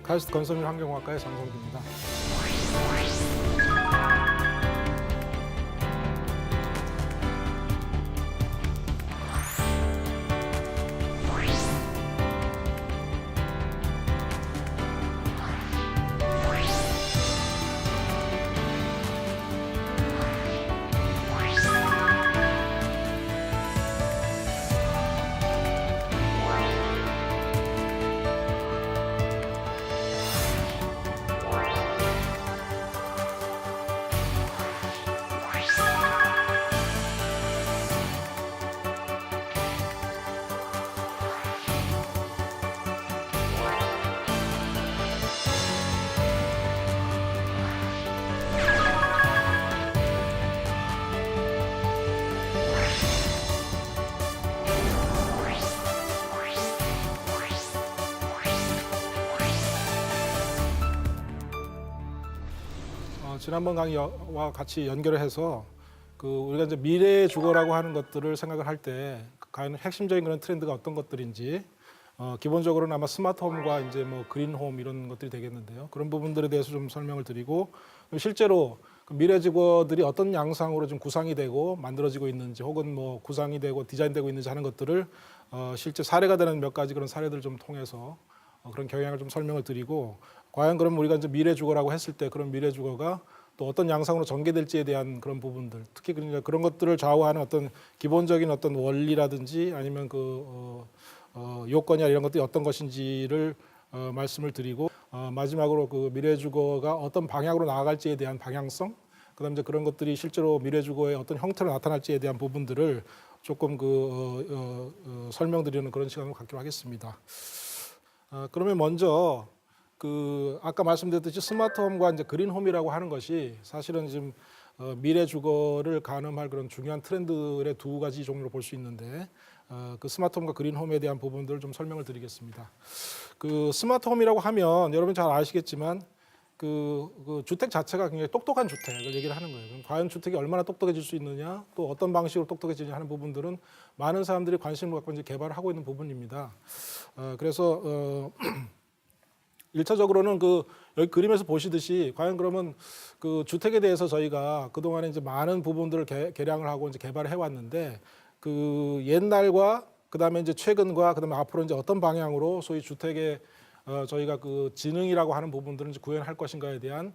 카이스트 건설및 환경공학과의 장성규입니다. 지난번 강의와 같이 연결을 해서 우리가 이제 미래의 주거라고 하는 것들을 생각을 할 때 과연 핵심적인 그런 트렌드가 어떤 것들인지 기본적으로는 아마 스마트홈과 이제 뭐 그린홈 이런 것들이 되겠는데요. 그런 부분들에 대해서 좀 설명을 드리고 실제로 그 미래 주거들이 어떤 양상으로 좀 구상이 되고 만들어지고 있는지 혹은 뭐 구상이 되고 디자인되고 있는지 하는 것들을 실제 사례가 되는 몇 가지 그런 사례들을 좀 통해서 그런 경향을 좀 설명을 드리고 과연 그럼 우리가 이제 미래 주거라고 했을 때 그런 미래 주거가 또 어떤 양상으로 전개될지에 대한 그런 부분들, 특히 그러니까 그런 것들을 좌우하는 어떤 기본적인 어떤 원리라든지 아니면 요건이나 이런 것들이 어떤 것인지를 말씀을 드리고 마지막으로 그 미래 주거가 어떤 방향으로 나아갈지에 대한 방향성, 그다음에 이제 그런 것들이 실제로 미래 주거의 어떤 형태로 나타날지에 대한 부분들을 조금 설명드리는 그런 시간을 갖기로 하겠습니다. 그러면 먼저 아까 말씀드렸듯이 스마트홈과 이제 그린홈이라고 하는 것이 사실은 지금 미래 주거를 가늠할 그런 중요한 트렌드의 두 가지 종류로 볼 수 있는데 그 스마트홈과 그린홈에 대한 부분들을 좀 설명을 드리겠습니다. 스마트홈이라고 하면 여러분 잘 아시겠지만 그 주택 자체가 굉장히 똑똑한 주택을 얘기를 하는 거예요. 그럼 과연 주택이 얼마나 똑똑해질 수 있느냐, 또 어떤 방식으로 똑똑해지냐 하는 부분들은 많은 사람들이 관심을 갖고 이제 개발을 하고 있는 부분입니다. 그래서 1차적으로는 여기 그림에서 보시듯이 과연 그러면 그 주택에 대해서 저희가 그동안에 이제 많은 부분들을 개량을 하고 이제 개발을 해왔는데 그 옛날과 그다음에 이제 최근과 그다음에 앞으로 이제 어떤 방향으로 소위 주택의 저희가 그 지능이라고 하는 부분들을 이제 구현할 것인가에 대한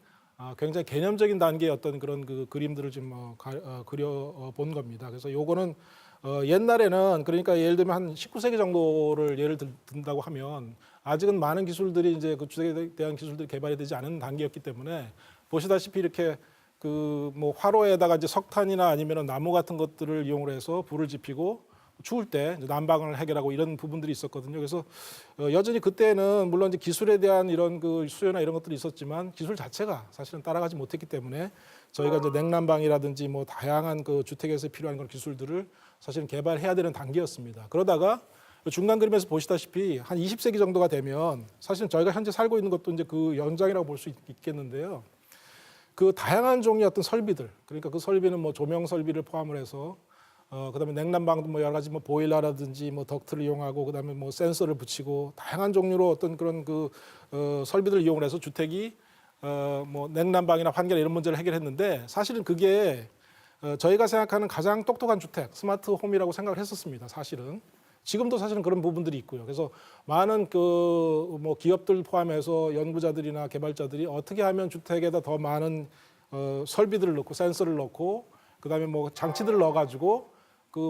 굉장히 개념적인 단계의 어떤 그런 그 그림들을 지금 그려 본 겁니다. 그래서 요거는 옛날에는 그러니까 예를 들면 한 19세기 정도를 예를 든다고 하면 아직은 많은 기술들이 이제 그 주택에 대한 기술들이 개발이 되지 않은 단계였기 때문에 보시다시피 이렇게 뭐 화로에다가 이제 석탄이나 아니면 나무 같은 것들을 이용을 해서 불을 지피고 추울 때 이제 난방을 해결하고 이런 부분들이 있었거든요. 그래서 여전히 그때는 물론 이제 기술에 대한 이런 그 수요나 이런 것들이 있었지만 기술 자체가 사실은 따라가지 못했기 때문에 저희가 이제 냉난방이라든지 뭐 다양한 그 주택에서 필요한 그런 기술들을 사실은 개발해야 되는 단계였습니다. 그러다가 중간 그림에서 보시다시피 한 20세기 정도가 되면 사실은 저희가 현재 살고 있는 것도 이제 그 연장이라고 볼 수 있겠는데요. 그 다양한 종류의 어떤 설비들, 그러니까 그 설비는 뭐 조명 설비를 포함을 해서 그다음에 냉난방도 뭐 여러 가지 뭐 보일러라든지 뭐 덕트를 이용하고 그다음에 뭐 센서를 붙이고 다양한 종류로 어떤 그런 설비들을 이용을 해서 주택이 뭐 냉난방이나 환경 이런 문제를 해결했는데 사실은 그게 저희가 생각하는 가장 똑똑한 주택, 스마트 홈이라고 생각을 했었습니다. 사실은. 지금도 사실은 그런 부분들이 있고요. 그래서 많은 뭐 기업들 포함해서 연구자들이나 개발자들이 어떻게 하면 주택에다 더 많은 설비들을 넣고 센서를 넣고 그다음에 뭐 장치들을 넣어가지고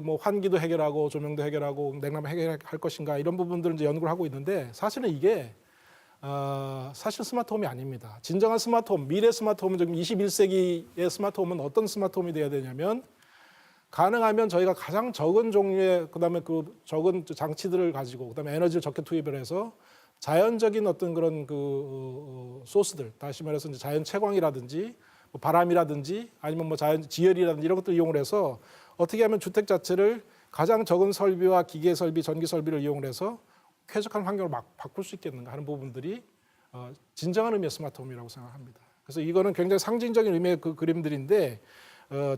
뭐 환기도 해결하고 조명도 해결하고 냉난방 해결할 것인가 이런 부분들을 이제 연구를 하고 있는데 사실은 이게 사실 스마트홈이 아닙니다. 진정한 스마트홈, 미래 스마트홈은 지금 21세기의 스마트홈은 어떤 스마트홈이 돼야 되냐면 가능하면 저희가 가장 적은 종류의 그다음에 적은 장치들을 가지고 그다음에 에너지를 적게 투입을 해서 자연적인 어떤 그런 소스들, 다시 말해서 이제 자연 채광이라든지 뭐 바람이라든지 아니면 뭐 자연 지열이라든지 이런 것들을 이용을 해서 어떻게 하면 주택 자체를 가장 적은 설비와 기계 설비, 전기 설비를 이용을 해서 쾌적한 환경을 막 바꿀 수 있겠는가 하는 부분들이 진정한 의미의 스마트홈이라고 생각합니다. 그래서 이거는 굉장히 상징적인 의미의 그 그림들인데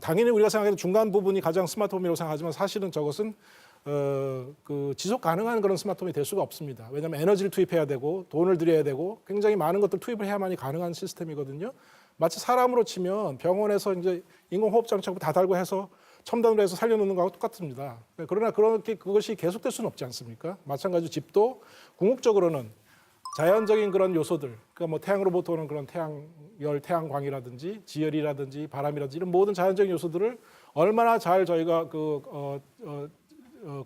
당연히 우리가 생각해도 중간 부분이 가장 스마트홈이라고 생각하지만 사실은 저것은 그 지속 가능한 그런 스마트홈이 될 수가 없습니다. 왜냐하면 에너지를 투입해야 되고 돈을 들여야 되고 굉장히 많은 것들 투입을 해야만이 가능한 시스템이거든요. 마치 사람으로 치면 병원에서 이제 인공호흡 장치하고 다 달고 해서 첨단으로 해서 살려놓는 거하고 똑같습니다. 그러나 그렇게 그것이 계속될 수는 없지 않습니까? 마찬가지로 집도 궁극적으로는 자연적인 그런 요소들, 그러니까 뭐 태양으로부터 오는 그런 태양열, 태양광이라든지 지열이라든지 바람이라든지 이런 모든 자연적인 요소들을 얼마나 잘 저희가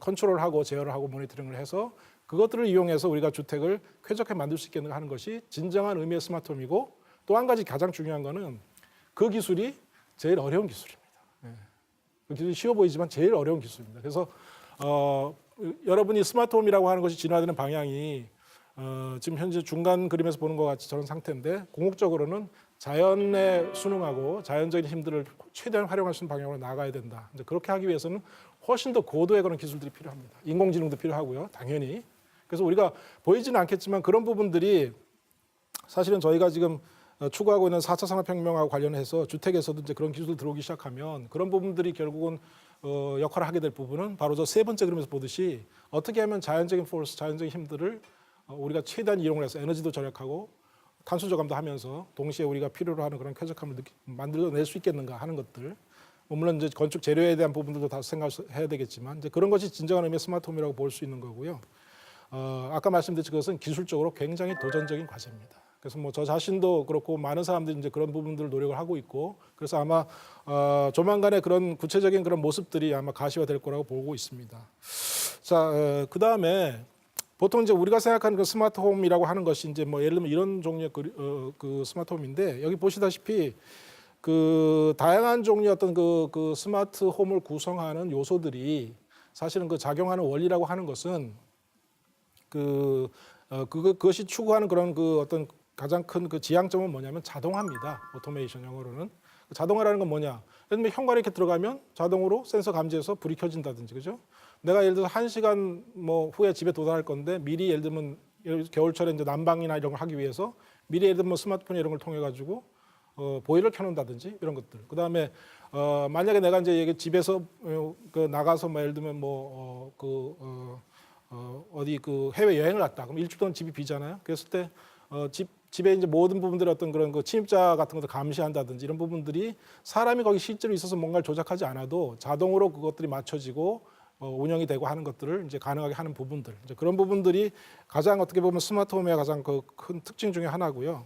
컨트롤하고 제어를 하고 모니터링을 해서 그것들을 이용해서 우리가 주택을 쾌적하게 만들 수 있겠는가 하는 것이 진정한 의미의 스마트홈이고, 또 한 가지 가장 중요한 거는 그 기술이 제일 어려운 기술입니다. 그 기술이 쉬워 보이지만 제일 어려운 기술입니다. 그래서 여러분이 스마트홈이라고 하는 것이 진화되는 방향이 지금 현재 중간 그림에서 보는 것 같이 저런 상태인데, 궁극적으로는 자연에 순응하고 자연적인 힘들을 최대한 활용할 수 있는 방향으로 나가야 된다. 이제 그렇게 하기 위해서는 훨씬 더 고도의 그런 기술들이 필요합니다. 인공지능도 필요하고요, 당연히. 그래서 우리가 보이지는 않겠지만 그런 부분들이 사실은 저희가 지금 추구하고 있는 4차 산업혁명하고 관련해서 주택에서도 이제 그런 기술이 들어오기 시작하면 그런 부분들이 결국은 역할을 하게 될 부분은 바로 저 세 번째 그림에서 보듯이 어떻게 하면 자연적인 포스, 자연적인 힘들을 우리가 최대한 이용을 해서 에너지도 절약하고 탄소 저감도 하면서 동시에 우리가 필요로 하는 그런 쾌적함을 만들어낼 수 있겠는가 하는 것들. 물론 이제 건축 재료에 대한 부분들도 다 생각해야 되겠지만 이제 그런 것이 진정한 의미의 스마트홈이라고 볼 수 있는 거고요. 아까 말씀드린 것은 기술적으로 굉장히 도전적인 과제입니다. 그래서 뭐 저 자신도 그렇고 많은 사람들이 이제 그런 부분들을 노력을 하고 있고, 그래서 아마 조만간에 그런 구체적인 그런 모습들이 아마 가시화될 거라고 보고 있습니다. 자, 그 다음에 보통 이제 우리가 생각하는 그 스마트홈이라고 하는 것이 이제 뭐 예를 들면 이런 종류의 그 스마트홈인데, 여기 보시다시피 그 다양한 종류의 어떤 그 스마트홈을 구성하는 요소들이 사실은 그 작용하는 원리라고 하는 것은 그것이 추구하는 그런 그 어떤 가장 큰 그 지향점은 뭐냐면 자동화입니다. 오토메이션 영어로는. 자동화라는 건 뭐냐? 예를 들면 현관에 이렇게 들어가면 자동으로 센서 감지해서 불이 켜진다든지, 그죠? 내가 예를 들어서 1시간 뭐 후에 집에 도달할 건데 미리 예를 들면 겨울철에 이제 난방이나 이런 걸 하기 위해서 미리 예를 들면 스마트폰 이런 걸 통해 가지고 보일러를 켜놓는다든지 이런 것들. 그다음에 만약에 내가 이제 집에서 그 나가서 뭐 예를 들면 어디 그 해외 여행을 갔다. 그럼 일주일 동안 집이 비잖아요. 그랬을 때 집에 이제 모든 부분들의 어떤 그런 그 침입자 같은 것을 감시한다든지 이런 부분들이 사람이 거기 실제로 있어서 뭔가를 조작하지 않아도 자동으로 그것들이 맞춰지고 운영이 되고 하는 것들을 이제 가능하게 하는 부분들. 이제 그런 부분들이 가장 어떻게 보면 스마트홈의 가장 그 큰 특징 중에 하나고요.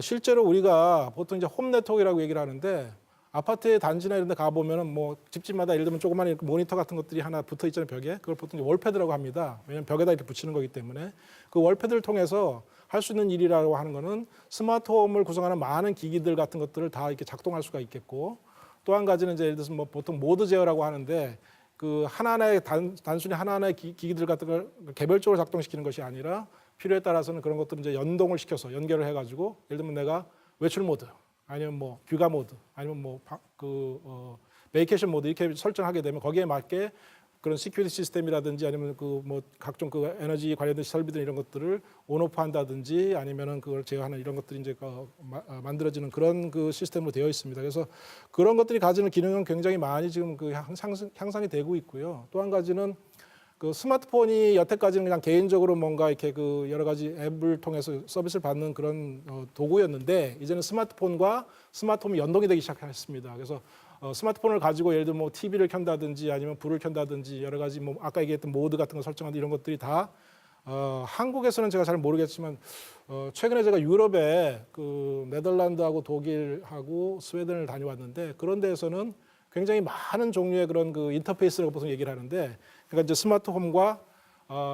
실제로 우리가 보통 이제 홈 네트워크라고 얘기를 하는데, 아파트의 단지나 이런 데 가보면은 뭐 집집마다 예를 들면 조그마한 모니터 같은 것들이 하나 붙어 있잖아요, 벽에. 그걸 보통 이제 월패드라고 합니다. 왜냐하면 벽에다 이렇게 붙이는 거기 때문에. 그 월패드를 통해서 할 수 있는 일이라고 하는 거는 스마트홈을 구성하는 많은 기기들 같은 것들을 다 이렇게 작동할 수가 있겠고, 또 한 가지는 이제 예를 들어서 뭐 보통 모드 제어라고 하는데, 그 하나하나의 단순히 하나하나의 기기들 같은 걸 개별적으로 작동시키는 것이 아니라 필요에 따라서는 그런 것들을 이제 연동을 시켜서 연결을 해가지고, 예를 들면 내가 외출 모드, 아니면 뭐 귀가 모드, 아니면 베이케이션 모드 이렇게 설정하게 되면 거기에 맞게 그런 시큐리티 시스템이라든지 아니면 그 뭐 각종 그 에너지 관련된 설비들 이런 것들을 온오프 한다든지 아니면은 그걸 제어하는 이런 것들이 이제 만들어지는 그런 그 시스템으로 되어 있습니다. 그래서 그런 것들이 가지는 기능은 굉장히 많이 지금 그 향상이 되고 있고요. 또 한 가지는 그 스마트폰이 여태까지는 그냥 개인적으로 뭔가 이렇게 그 여러 가지 앱을 통해서 서비스를 받는 그런 도구였는데, 이제는 스마트폰과 스마트홈이 연동이 되기 시작했습니다. 그래서 스마트폰을 가지고 예를 들면 뭐 TV를 켠다든지 아니면 불을 켠다든지 여러 가지 뭐 아까 얘기했던 모드 같은 거 설정하는 이런 것들이 다 한국에서는 제가 잘 모르겠지만 최근에 제가 유럽에 그 네덜란드하고 독일하고 스웨덴을 다녀왔는데, 그런 데에서는 굉장히 많은 종류의 그런 그 인터페이스라고 보통 얘기를 하는데, 그러니까 이제 스마트홈과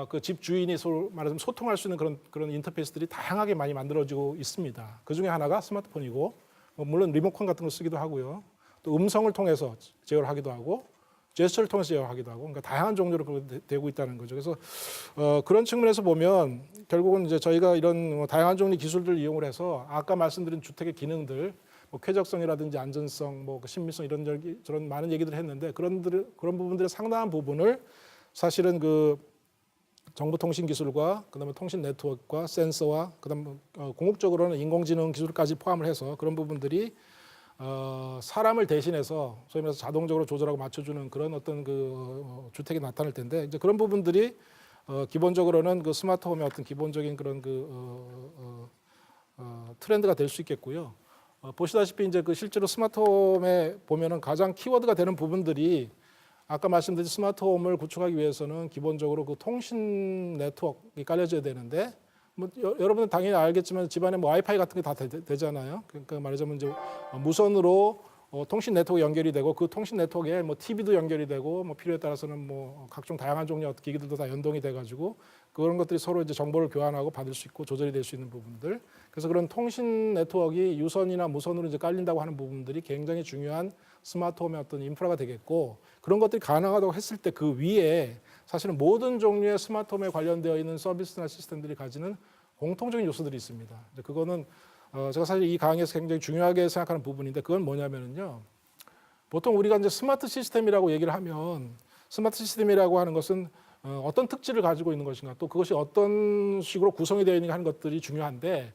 그 집 주인이 서로 말하자면 소통할 수 있는 그런 인터페이스들이 다양하게 많이 만들어지고 있습니다. 그 중에 하나가 스마트폰이고, 물론 리모컨 같은 걸 쓰기도 하고요. 또 음성을 통해서 제어를 하기도 하고, 제스처를 통해서 제어하기도 하고, 그러니까 다양한 종류로 되고 있다는 거죠. 그래서 그런 측면에서 보면 결국은 이제 저희가 이런 다양한 종류의 기술들을 이용을 해서 아까 말씀드린 주택의 기능들, 뭐 쾌적성이라든지 안전성, 뭐 신미성 저런 많은 얘기들을 했는데, 그런 부분들의 상당한 부분을 사실은 그 정보통신 기술과 그다음에 통신 네트워크와 센서와 그다음 궁극적으로는 인공지능 기술까지 포함을 해서 그런 부분들이 사람을 대신해서 소위 말해서 자동적으로 조절하고 맞춰주는 그런 어떤 주택이 나타날 텐데 이제 그런 부분들이 기본적으로는 그 스마트홈의 어떤 기본적인 그런 트렌드가 될 수 있겠고요. 보시다시피 이제 그 실제로 스마트홈에 보면은 가장 키워드가 되는 부분들이 아까 말씀드린 스마트홈을 구축하기 위해서는 기본적으로 그 통신 네트워크가 깔려져야 되는데 뭐 여러분은 당연히 알겠지만 집안에 뭐 와이파이 같은 게 다 되잖아요. 그러니까 말하자면 이제 무선으로 통신 네트워크 연결이 되고 그 통신 네트워크에 뭐 TV도 연결이 되고 뭐 필요에 따라서는 뭐 각종 다양한 종류의 기기들도 다 연동이 돼가지고 그런 것들이 서로 이제 정보를 교환하고 받을 수 있고 조절이 될 수 있는 부분들. 그래서 그런 통신 네트워크가 유선이나 무선으로 이제 깔린다고 하는 부분들이 굉장히 중요한 스마트홈의 어떤 인프라가 되겠고 그런 것들이 가능하다고 했을 때 그 위에 사실은 모든 종류의 스마트홈에 관련되어 있는 서비스나 시스템들이 가지는 공통적인 요소들이 있습니다. 그거는 제가 사실 이 강의에서 굉장히 중요하게 생각하는 부분인데 그건 뭐냐면요. 보통 우리가 이제 스마트 시스템이라고 얘기를 하면 스마트 시스템이라고 하는 것은 어떤 특질을 가지고 있는 것인가 또 그것이 어떤 식으로 구성이 되어 있는가 하는 것들이 중요한데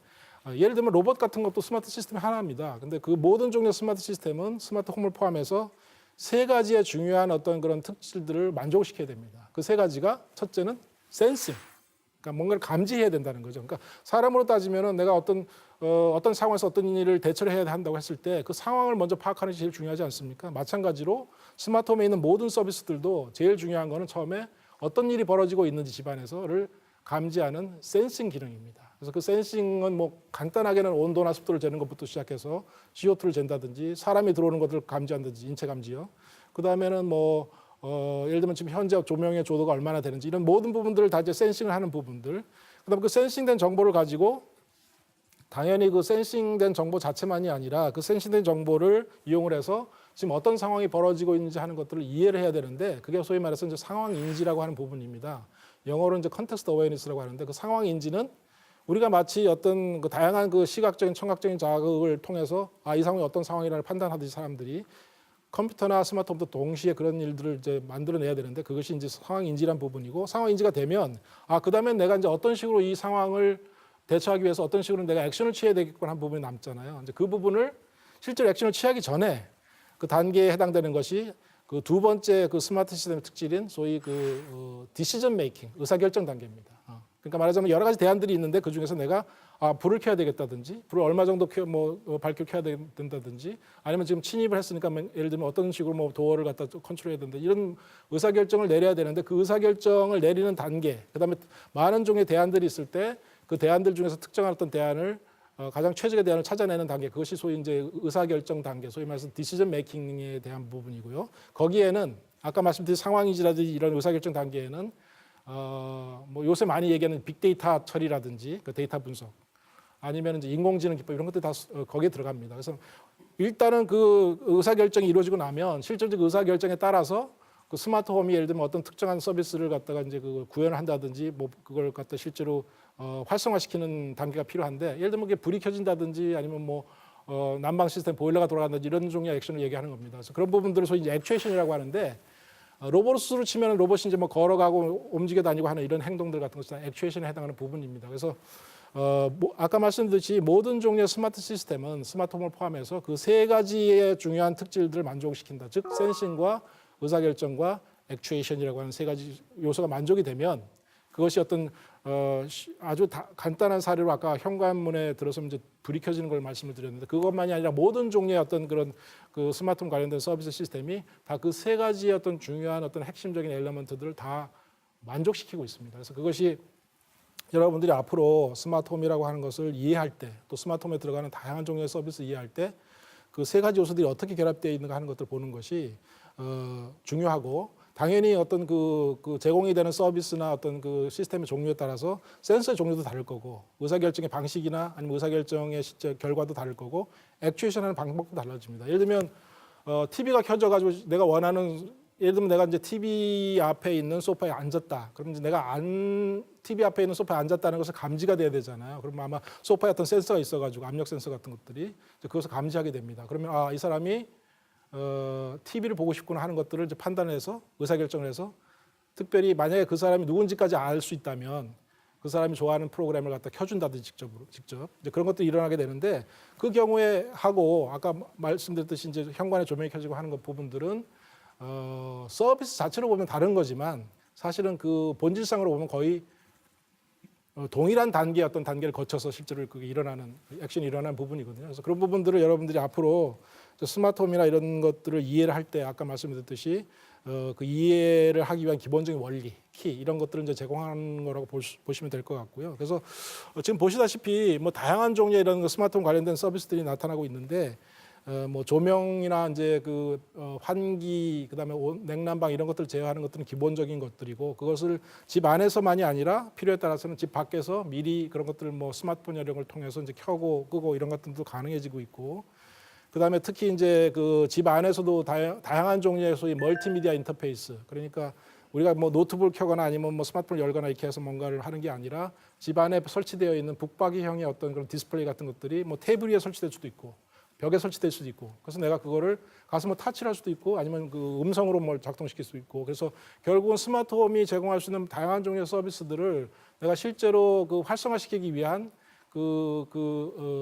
예를 들면 로봇 같은 것도 스마트 시스템 하나입니다. 근데 그 모든 종류의 스마트 시스템은 스마트 홈을 포함해서 세 가지의 중요한 어떤 그런 특질들을 만족시켜야 됩니다. 그 세 가지가 첫째는 센싱. 그러니까 뭔가를 감지해야 된다는 거죠. 그러니까 사람으로 따지면은 내가 어떤 상황에서 어떤 일을 대처를 해야 한다고 했을 때 그 상황을 먼저 파악하는 게 제일 중요하지 않습니까? 마찬가지로 스마트홈에 있는 모든 서비스들도 제일 중요한 거는 처음에 어떤 일이 벌어지고 있는지 집안에서를 감지하는 센싱 기능입니다. 그래서 그 센싱은 뭐 간단하게는 온도나 습도를 재는 것부터 시작해서 CO2를 잰다든지 사람이 들어오는 것들을 감지한다든지 인체 감지요. 그 다음에는 뭐 예를 들면 지금 현재 조명의 조도가 얼마나 되는지 이런 모든 부분들을 다 이제 센싱을 하는 부분들. 그다음 그 센싱된 정보를 가지고 당연히 그 센싱된 정보 자체만이 아니라 그 센싱된 정보를 이용을 해서 지금 어떤 상황이 벌어지고 있는지 하는 것들을 이해를 해야 되는데 그게 소위 말해서 이제 상황 인지라고 하는 부분입니다. 영어로 이제 컨텍스트 어웨어니스라고 하는데 그 상황 인지는 우리가 마치 어떤 그 다양한 그 시각적인 청각적인 자극을 통해서 이 상황이 어떤 상황이라는 판단하듯이 사람들이 컴퓨터나 스마트폰도 동시에 그런 일들을 이제 만들어내야 되는데 그것이 이제 상황 인지란 부분이고 상황 인지가 되면 그다음에 내가 이제 어떤 식으로 이 상황을 대처하기 위해서 어떤 식으로 내가 액션을 취해야 되겠구나 하는 부분이 남잖아요. 이제 그 부분을 실제로 액션을 취하기 전에 그 단계에 해당되는 것이 그 두 번째 그 스마트 시스템의 특질인 소위 디시전 메이킹 의사결정 단계입니다. 그러니까 말하자면 여러 가지 대안들이 있는데 그 중에서 내가 불을 켜야 되겠다든지 불을 얼마 정도 밝게 켜야 된다든지 아니면 지금 침입을 했으니까 예를 들면 어떤 식으로 뭐 도어를 갖다 컨트롤해야 된다 이런 의사결정을 내려야 되는데 그 의사결정을 내리는 단계 그다음에 많은 종의 대안들이 있을 때 그 대안들 중에서 특정한 어떤 대안을 가장 최적의 대안을 찾아내는 단계 그것이 소위 이제 의사결정 단계 소위 말해서 디시전 메이킹에 대한 부분이고요. 거기에는 아까 말씀드린 상황인지라든지 이런 의사결정 단계에는 뭐 요새 많이 얘기하는 빅데이터 처리라든지 그 데이터 분석 아니면 이제 인공지능 기법 이런 것들 다 거기에 들어갑니다. 그래서 일단은 그 의사결정이 이루어지고 나면 실질적 의사결정에 따라서 그 스마트홈이 예를 들면 어떤 특정한 서비스를 갖다가 이제 그 구현을 한다든지 뭐 그걸 갖다 실제로 활성화시키는 단계가 필요한데 예를 들면 불이 켜진다든지 아니면 뭐 난방 시스템 보일러가 돌아간다든지 이런 종류의 액션을 얘기하는 겁니다. 그래서 그런 부분들을 소위 이제 액추에이션이라고 하는데 로봇으로 치면 로봇이 이제 뭐 걸어가고 움직여 다니고 하는 이런 행동들 같은 것은 액추에이션에 해당하는 부분입니다. 그래서 아까 말씀드렸듯이 모든 종류의 스마트 시스템은 스마트홈을 포함해서 그 세 가지의 중요한 특질들을 만족시킨다. 즉 센싱과 의사결정과 액추에이션이라고 하는 세 가지 요소가 만족이 되면 그것이 어떤 아주 간단한 사례로 아까 현관문에 들어서 이제 불이 켜지는 걸 말씀을 드렸는데 그것만이 아니라 모든 종류의 어떤 그런 그 스마트홈 관련된 서비스 시스템이 다 그 세 가지의 어떤 중요한 어떤 핵심적인 엘리먼트들을 다 만족시키고 있습니다. 그래서 그것이 여러분들이 앞으로 스마트홈이라고 하는 것을 이해할 때 또 스마트홈에 들어가는 다양한 종류의 서비스 이해할 때 그 세 가지 요소들이 어떻게 결합되어 있는가 하는 것들을 보는 것이 중요하고 당연히 어떤 그 제공이 되는 서비스나 어떤 그 시스템의 종류에 따라서 센서의 종류도 다를 거고 의사결정의 방식이나 아니면 의사결정의 실제 결과도 다를 거고 액추에이션하는 방법도 달라집니다. 예를 들면 TV가 켜져가지고 내가 원하는 예를 들면 내가 이제 TV 앞에 있는 소파에 앉았다. 그럼 이제 내가 TV 앞에 있는 소파에 앉았다는 것을 감지가 돼야 되잖아요. 그러면 아마 소파에 어떤 센서가 있어가지고 압력 센서 같은 것들이 그것을 감지하게 됩니다. 그러면 이 사람이 TV를 보고 싶구나 하는 것들을 이제 판단해서 의사결정을 해서 특별히 만약에 그 사람이 누군지까지 알 수 있다면 그 사람이 좋아하는 프로그램을 갖다 켜준다든지 직접 이제 그런 것도 일어나게 되는데 그 경우에 하고 아까 말씀드렸듯이 이제 현관에 조명이 켜지고 하는 것 부분들은 서비스 자체로 보면 다른 거지만 사실은 그 본질상으로 보면 거의 동일한 단계의 어떤 단계를 거쳐서 실제로 그게 일어나는 액션이 일어나는 부분이거든요. 그래서 그런 부분들을 여러분들이 앞으로 스마트홈이나 이런 것들을 이해를 할 때 아까 말씀드렸듯이 그 이해를 하기 위한 기본적인 원리, 키 이런 것들을 이제 제공하는 거라고 보시면 될 것 같고요. 그래서 지금 보시다시피 뭐 다양한 종류의 이런 스마트홈 관련된 서비스들이 나타나고 있는데 뭐 조명이나 이제 그 환기 그다음에 냉난방 이런 것들 제어하는 것들은 기본적인 것들이고 그것을 집 안에서만이 아니라 필요에 따라서는 집 밖에서 미리 그런 것들을 뭐 스마트폰 이런 걸 통해서 이제 켜고 끄고 이런 것들도 가능해지고 있고 그다음에 특히 이제 그 집 안에서도 다양한 종류의 소위 멀티미디어 인터페이스 그러니까 우리가 뭐 노트북을 켜거나 아니면 뭐 스마트폰을 열거나 이렇게 해서 뭔가를 하는 게 아니라 집 안에 설치되어 있는 북박이형의 어떤 그런 디스플레이 같은 것들이 뭐 테이블 위에 설치될 수도 있고 벽에 설치될 수도 있고 그래서 내가 그거를 가서 뭐 타치를 할 수도 있고 아니면 그 음성으로 뭘 작동시킬 수 있고 그래서 결국은 스마트홈이 제공할 수 있는 다양한 종류의 서비스들을 내가 실제로 그 활성화시키기 위한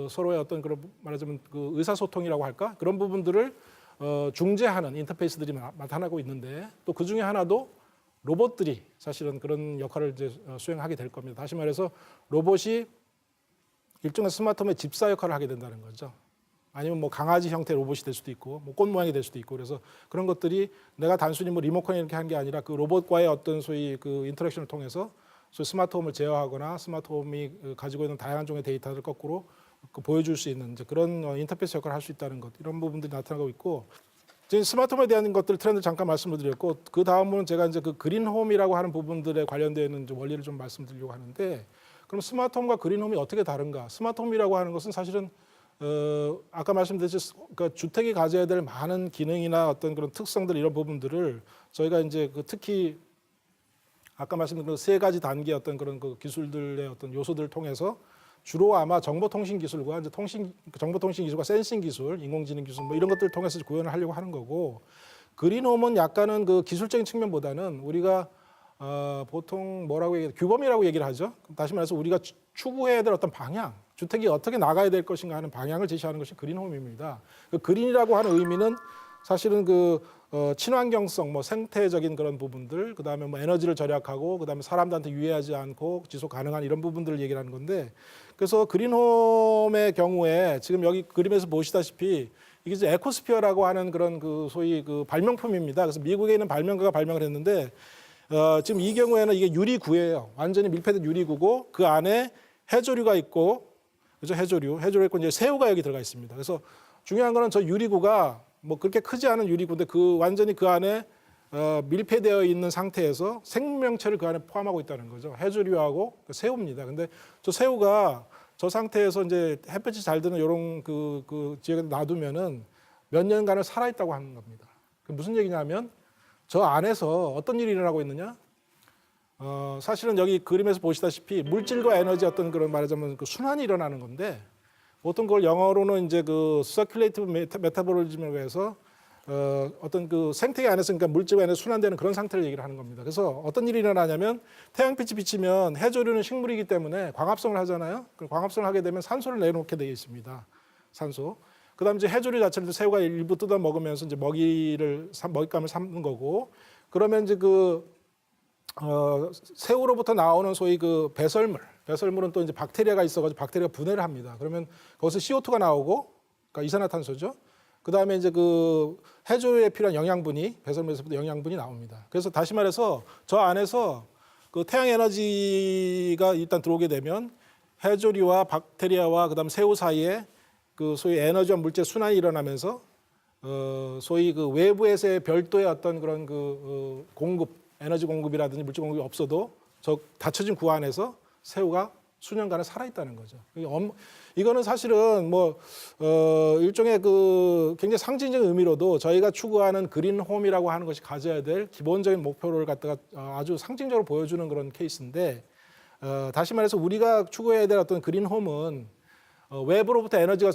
서로의 어떤 그런 말하자면 그 의사소통이라고 할까 그런 부분들을 중재하는 인터페이스들이 나타나고 있는데 또 그 중에 하나도 로봇들이 사실은 그런 역할을 이제 수행하게 될 겁니다. 다시 말해서 로봇이 일종의 스마트홈의 집사 역할을 하게 된다는 거죠. 아니면 뭐 강아지 형태 로봇이 될 수도 있고 뭐 꽃 모양이 될 수도 있고 그래서 그런 것들이 내가 단순히 뭐 리모컨 이렇게 한 게 아니라 그 로봇과의 어떤 소위 그 인터랙션을 통해서 소위 스마트홈을 제어하거나 스마트홈이 가지고 있는 다양한 종의 데이터를 거꾸로 보여줄 수 있는 이제 그런 인터페이스 역할을 할 수 있다는 것 이런 부분들이 나타나고 있고 지금 스마트홈에 대한 것들 트렌드 잠깐 말씀을 드렸고 그 다음으로는 제가 이제 그 그린홈이라고 하는 부분들에 관련되어 있는 원리를 좀 말씀드리려고 하는데 그럼 스마트홈과 그린홈이 어떻게 다른가? 스마트홈이라고 하는 것은 사실은 아까 말씀드렸듯이 그러니까 주택이 가져야 될 많은 기능이나 어떤 그런 특성들 이런 부분들을 저희가 이제 그 특히 아까 말씀드린 그 세 가지 단계 어떤 그런 그 기술들의 어떤 요소들을 통해서 주로 아마 정보통신 기술과 이제 정보통신 기술과 센싱 기술, 인공지능 기술 뭐 이런 것들을 통해서 구현을 하려고 하는 거고 그린홈은 약간은 그 기술적인 측면보다는 우리가 보통 뭐라고 규범이라고 얘기를 하죠. 다시 말해서 우리가 추구해야 될 어떤 방향, 주택이 어떻게 나가야 될 것인가 하는 방향을 제시하는 것이 그린홈입니다. 그 그린이라고 하는 의미는 사실은 그 친환경성, 뭐 생태적인 그런 부분들, 그 다음에 뭐 에너지를 절약하고, 그 다음에 사람들한테 유해하지 않고 지속 가능한 이런 부분들을 얘기하는 건데, 그래서 그린홈의 경우에 지금 여기 그림에서 보시다시피 이게 이제 에코스피어라고 하는 그런 그 소위 그 발명품입니다. 그래서 미국에 있는 발명가가 발명을 했는데, 지금 이 경우에는 이게 유리구예요. 완전히 밀폐된 유리구고 그 안에 해조류가 있고, 그죠? 해조류가 있고 이제 새우가 여기 들어가 있습니다. 그래서 중요한 거는 저 유리구가 뭐 그렇게 크지 않은 유리구인데 완전히 그 안에 밀폐되어 있는 상태에서 생명체를 그 안에 포함하고 있다는 거죠. 해조류하고 새우입니다. 근데 저 새우가 저 상태에서 이제 햇볕이 잘 드는 이런 그 지역에 놔두면은 몇 년간을 살아있다고 하는 겁니다. 그 무슨 얘기냐면 저 안에서 어떤 일이 일어나고 있느냐? 사실은 여기 그림에서 보시다시피 물질과 에너지 어떤 그런 말하자면 그 순환이 일어나는 건데 보통 그걸 영어로는 이제 그 서큘레이티브 메타보리즘을 위해서 어떤 그 생태계 안에서 그러니까 물질과 에너지 순환되는 그런 상태를 얘기를 하는 겁니다. 그래서 어떤 일이 일어나냐면 태양빛이 비치면 해조류는 식물이기 때문에 광합성을 하잖아요. 그 광합성을 하게 되면 산소를 내놓게 되어 있습니다. 산소. 그다음 이제 해조류 자체를 새우가 일부 뜯어 먹으면서 이제 먹잇감을 삼는 거고 그러면 이제 새우로부터 나오는 소위 그 배설물은 또 이제 박테리아가 있어가지고 박테리아가 분해를 합니다. 그러면 거기서 CO2가 나오고, 그러니까 이산화탄소죠. 그 다음에 이제 그 해조류에 필요한 배설물에서부터 영양분이 나옵니다. 그래서 다시 말해서 저 안에서 그 태양 에너지가 일단 들어오게 되면 해조류와 박테리아와 그다음 새우 사이에 그 소위 에너지와 물질 순환이 일어나면서 소위 그 외부에서의 별도의 어떤 그런 에너지 공급이라든지 물질 공급이 없어도 저 닫혀진 구 안에서 새우가 수년간을 살아있다는 거죠. 이거는 사실은 뭐 일종의 그 굉장히 상징적인 의미로도 저희가 추구하는 그린홈이라고 하는 것이 가져야 될 기본적인 목표를 갖다가 아주 상징적으로 보여주는 그런 케이스인데 다시 말해서 우리가 추구해야 될 어떤 그린홈은 외부로부터 에너지가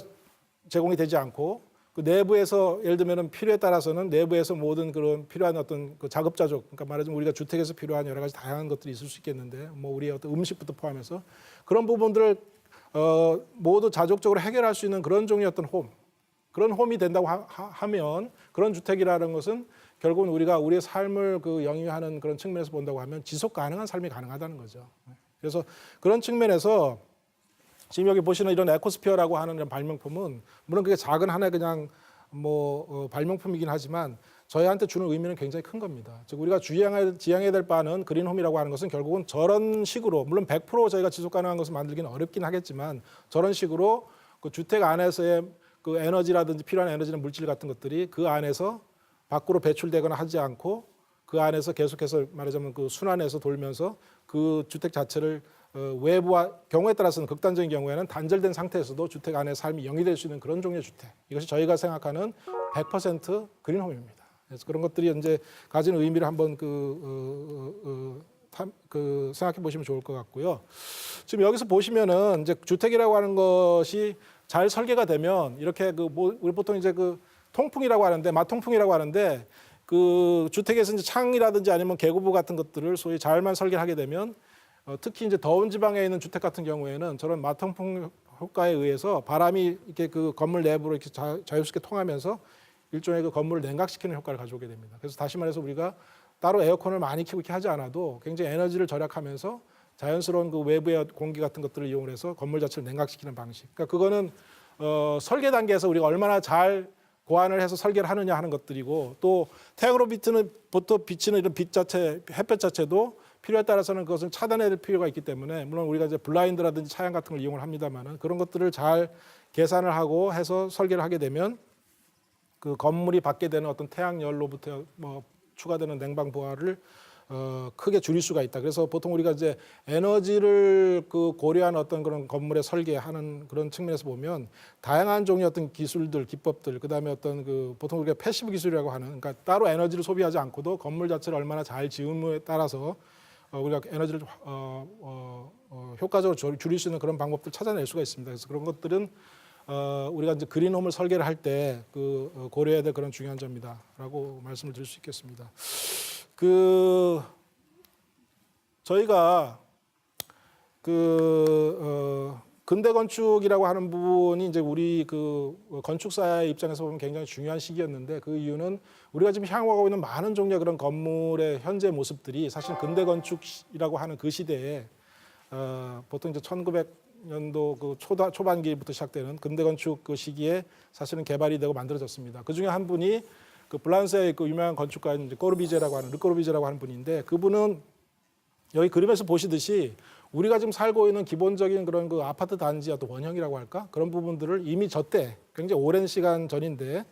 제공이 되지 않고 그 내부에서 예를 들면은 필요에 따라서는 내부에서 모든 그런 필요한 어떤 그 자급자족, 그러니까 말하자면 우리가 주택에서 필요한 여러 가지 다양한 것들이 있을 수 있겠는데, 뭐 우리의 어떤 음식부터 포함해서 그런 부분들을 모두 자족적으로 해결할 수 있는 그런 종류의 어떤 그런 홈이 된다고 하면 그런 주택이라는 것은 결국은 우리가 우리의 삶을 그 영위하는 그런 측면에서 본다고 하면 지속 가능한 삶이 가능하다는 거죠. 그래서 그런 측면에서 지금 여기 보시는 이런 에코스피어라고 하는 이런 발명품은 물론 그게 작은 하나의 그냥 발명품이긴 하지만 저희한테 주는 의미는 굉장히 큰 겁니다. 즉 우리가 지향해야 될 바는 그린홈이라고 하는 것은 결국은 저런 식으로 물론 100% 저희가 지속 가능한 것을 만들기는 어렵긴 하겠지만 저런 식으로 그 주택 안에서의 그 에너지라든지 필요한 에너지나 물질 같은 것들이 그 안에서 밖으로 배출되거나 하지 않고 그 안에서 계속해서 말하자면 그 순환해서 돌면서 그 주택 자체를 외부와 경우에 따라서는 극단적인 경우에는 단절된 상태에서도 주택 안에 삶이 영위될 수 있는 그런 종류의 주택. 이것이 저희가 생각하는 100% 그린홈입니다. 그래서 그런 것들이 이제 가지는 의미를 한번 생각해 보시면 좋을 것 같고요. 지금 여기서 보시면은 이제 주택이라고 하는 것이 잘 설계가 되면 이렇게 우리 보통 이제 그 통풍이라고 하는데 마통풍이라고 하는데 그 주택에서 이제 창이라든지 아니면 계구부 같은 것들을 소위 잘만 설계하게 되면 특히 이제 더운 지방에 있는 주택 같은 경우에는 저런 마통풍 효과에 의해서 바람이 이렇게 그 건물 내부로 이렇게 자유롭게 통하면서 일종의 그 건물을 냉각시키는 효과를 가져오게 됩니다. 그래서 다시 말해서 우리가 따로 에어컨을 많이 켜고 이렇게 하지 않아도 굉장히 에너지를 절약하면서 자연스러운 그 외부의 공기 같은 것들을 이용해서 건물 자체를 냉각시키는 방식. 그러니까 그거는 설계 단계에서 우리가 얼마나 잘 고안을 해서 설계를 하느냐 하는 것들이고 또 태양으로부터 비치는 이런 빛 자체, 햇볕 자체도 필요에 따라서는 그것을 차단해야 될 필요가 있기 때문에 물론 우리가 이제 블라인드라든지 차양 같은 걸 이용을 합니다만은 그런 것들을 잘 계산을 하고 해서 설계를 하게 되면 그 건물이 받게 되는 어떤 태양열로부터 추가되는 냉방 부하를 크게 줄일 수가 있다. 그래서 보통 우리가 이제 에너지를 그 고려한 어떤 그런 건물의 설계하는 그런 측면에서 보면 다양한 종류의 어떤 기술들, 기법들, 그다음에 어떤 그 보통 우리가 패시브 기술이라고 하는 그러니까 따로 에너지를 소비하지 않고도 건물 자체를 얼마나 잘 지음에 따라서 우리가 에너지를 효과적으로 줄일 수 있는 그런 방법들 찾아낼 수가 있습니다. 그래서 그런 것들은 우리가 이제 그린홈을 설계를 할 때 그 고려해야 될 그런 중요한 점이다라고 말씀을 드릴 수 있겠습니다. 저희가 근대 건축이라고 하는 부분이 이제 우리 건축사의 입장에서 보면 굉장히 중요한 시기였는데 그 이유는 우리가 지금 향후하고 있는 많은 종류의 그런 건물의 현재 모습들이 사실 근대 건축이라고 하는 그 시대에 보통 이제 1900년도 그 초반기부터 시작되는 근대 건축 그 시기에 사실은 개발이 되고 만들어졌습니다. 그 중에 한 분이 그 프랑스의 그 유명한 건축가인 르 꼬르비제라고 하는 분인데 그분은 여기 그림에서 보시듯이 우리가 지금 살고 있는 기본적인 그런 그 아파트 단지 어떤 원형이라고 할까 그런 부분들을 이미 저때 굉장히 오랜 시간 전인데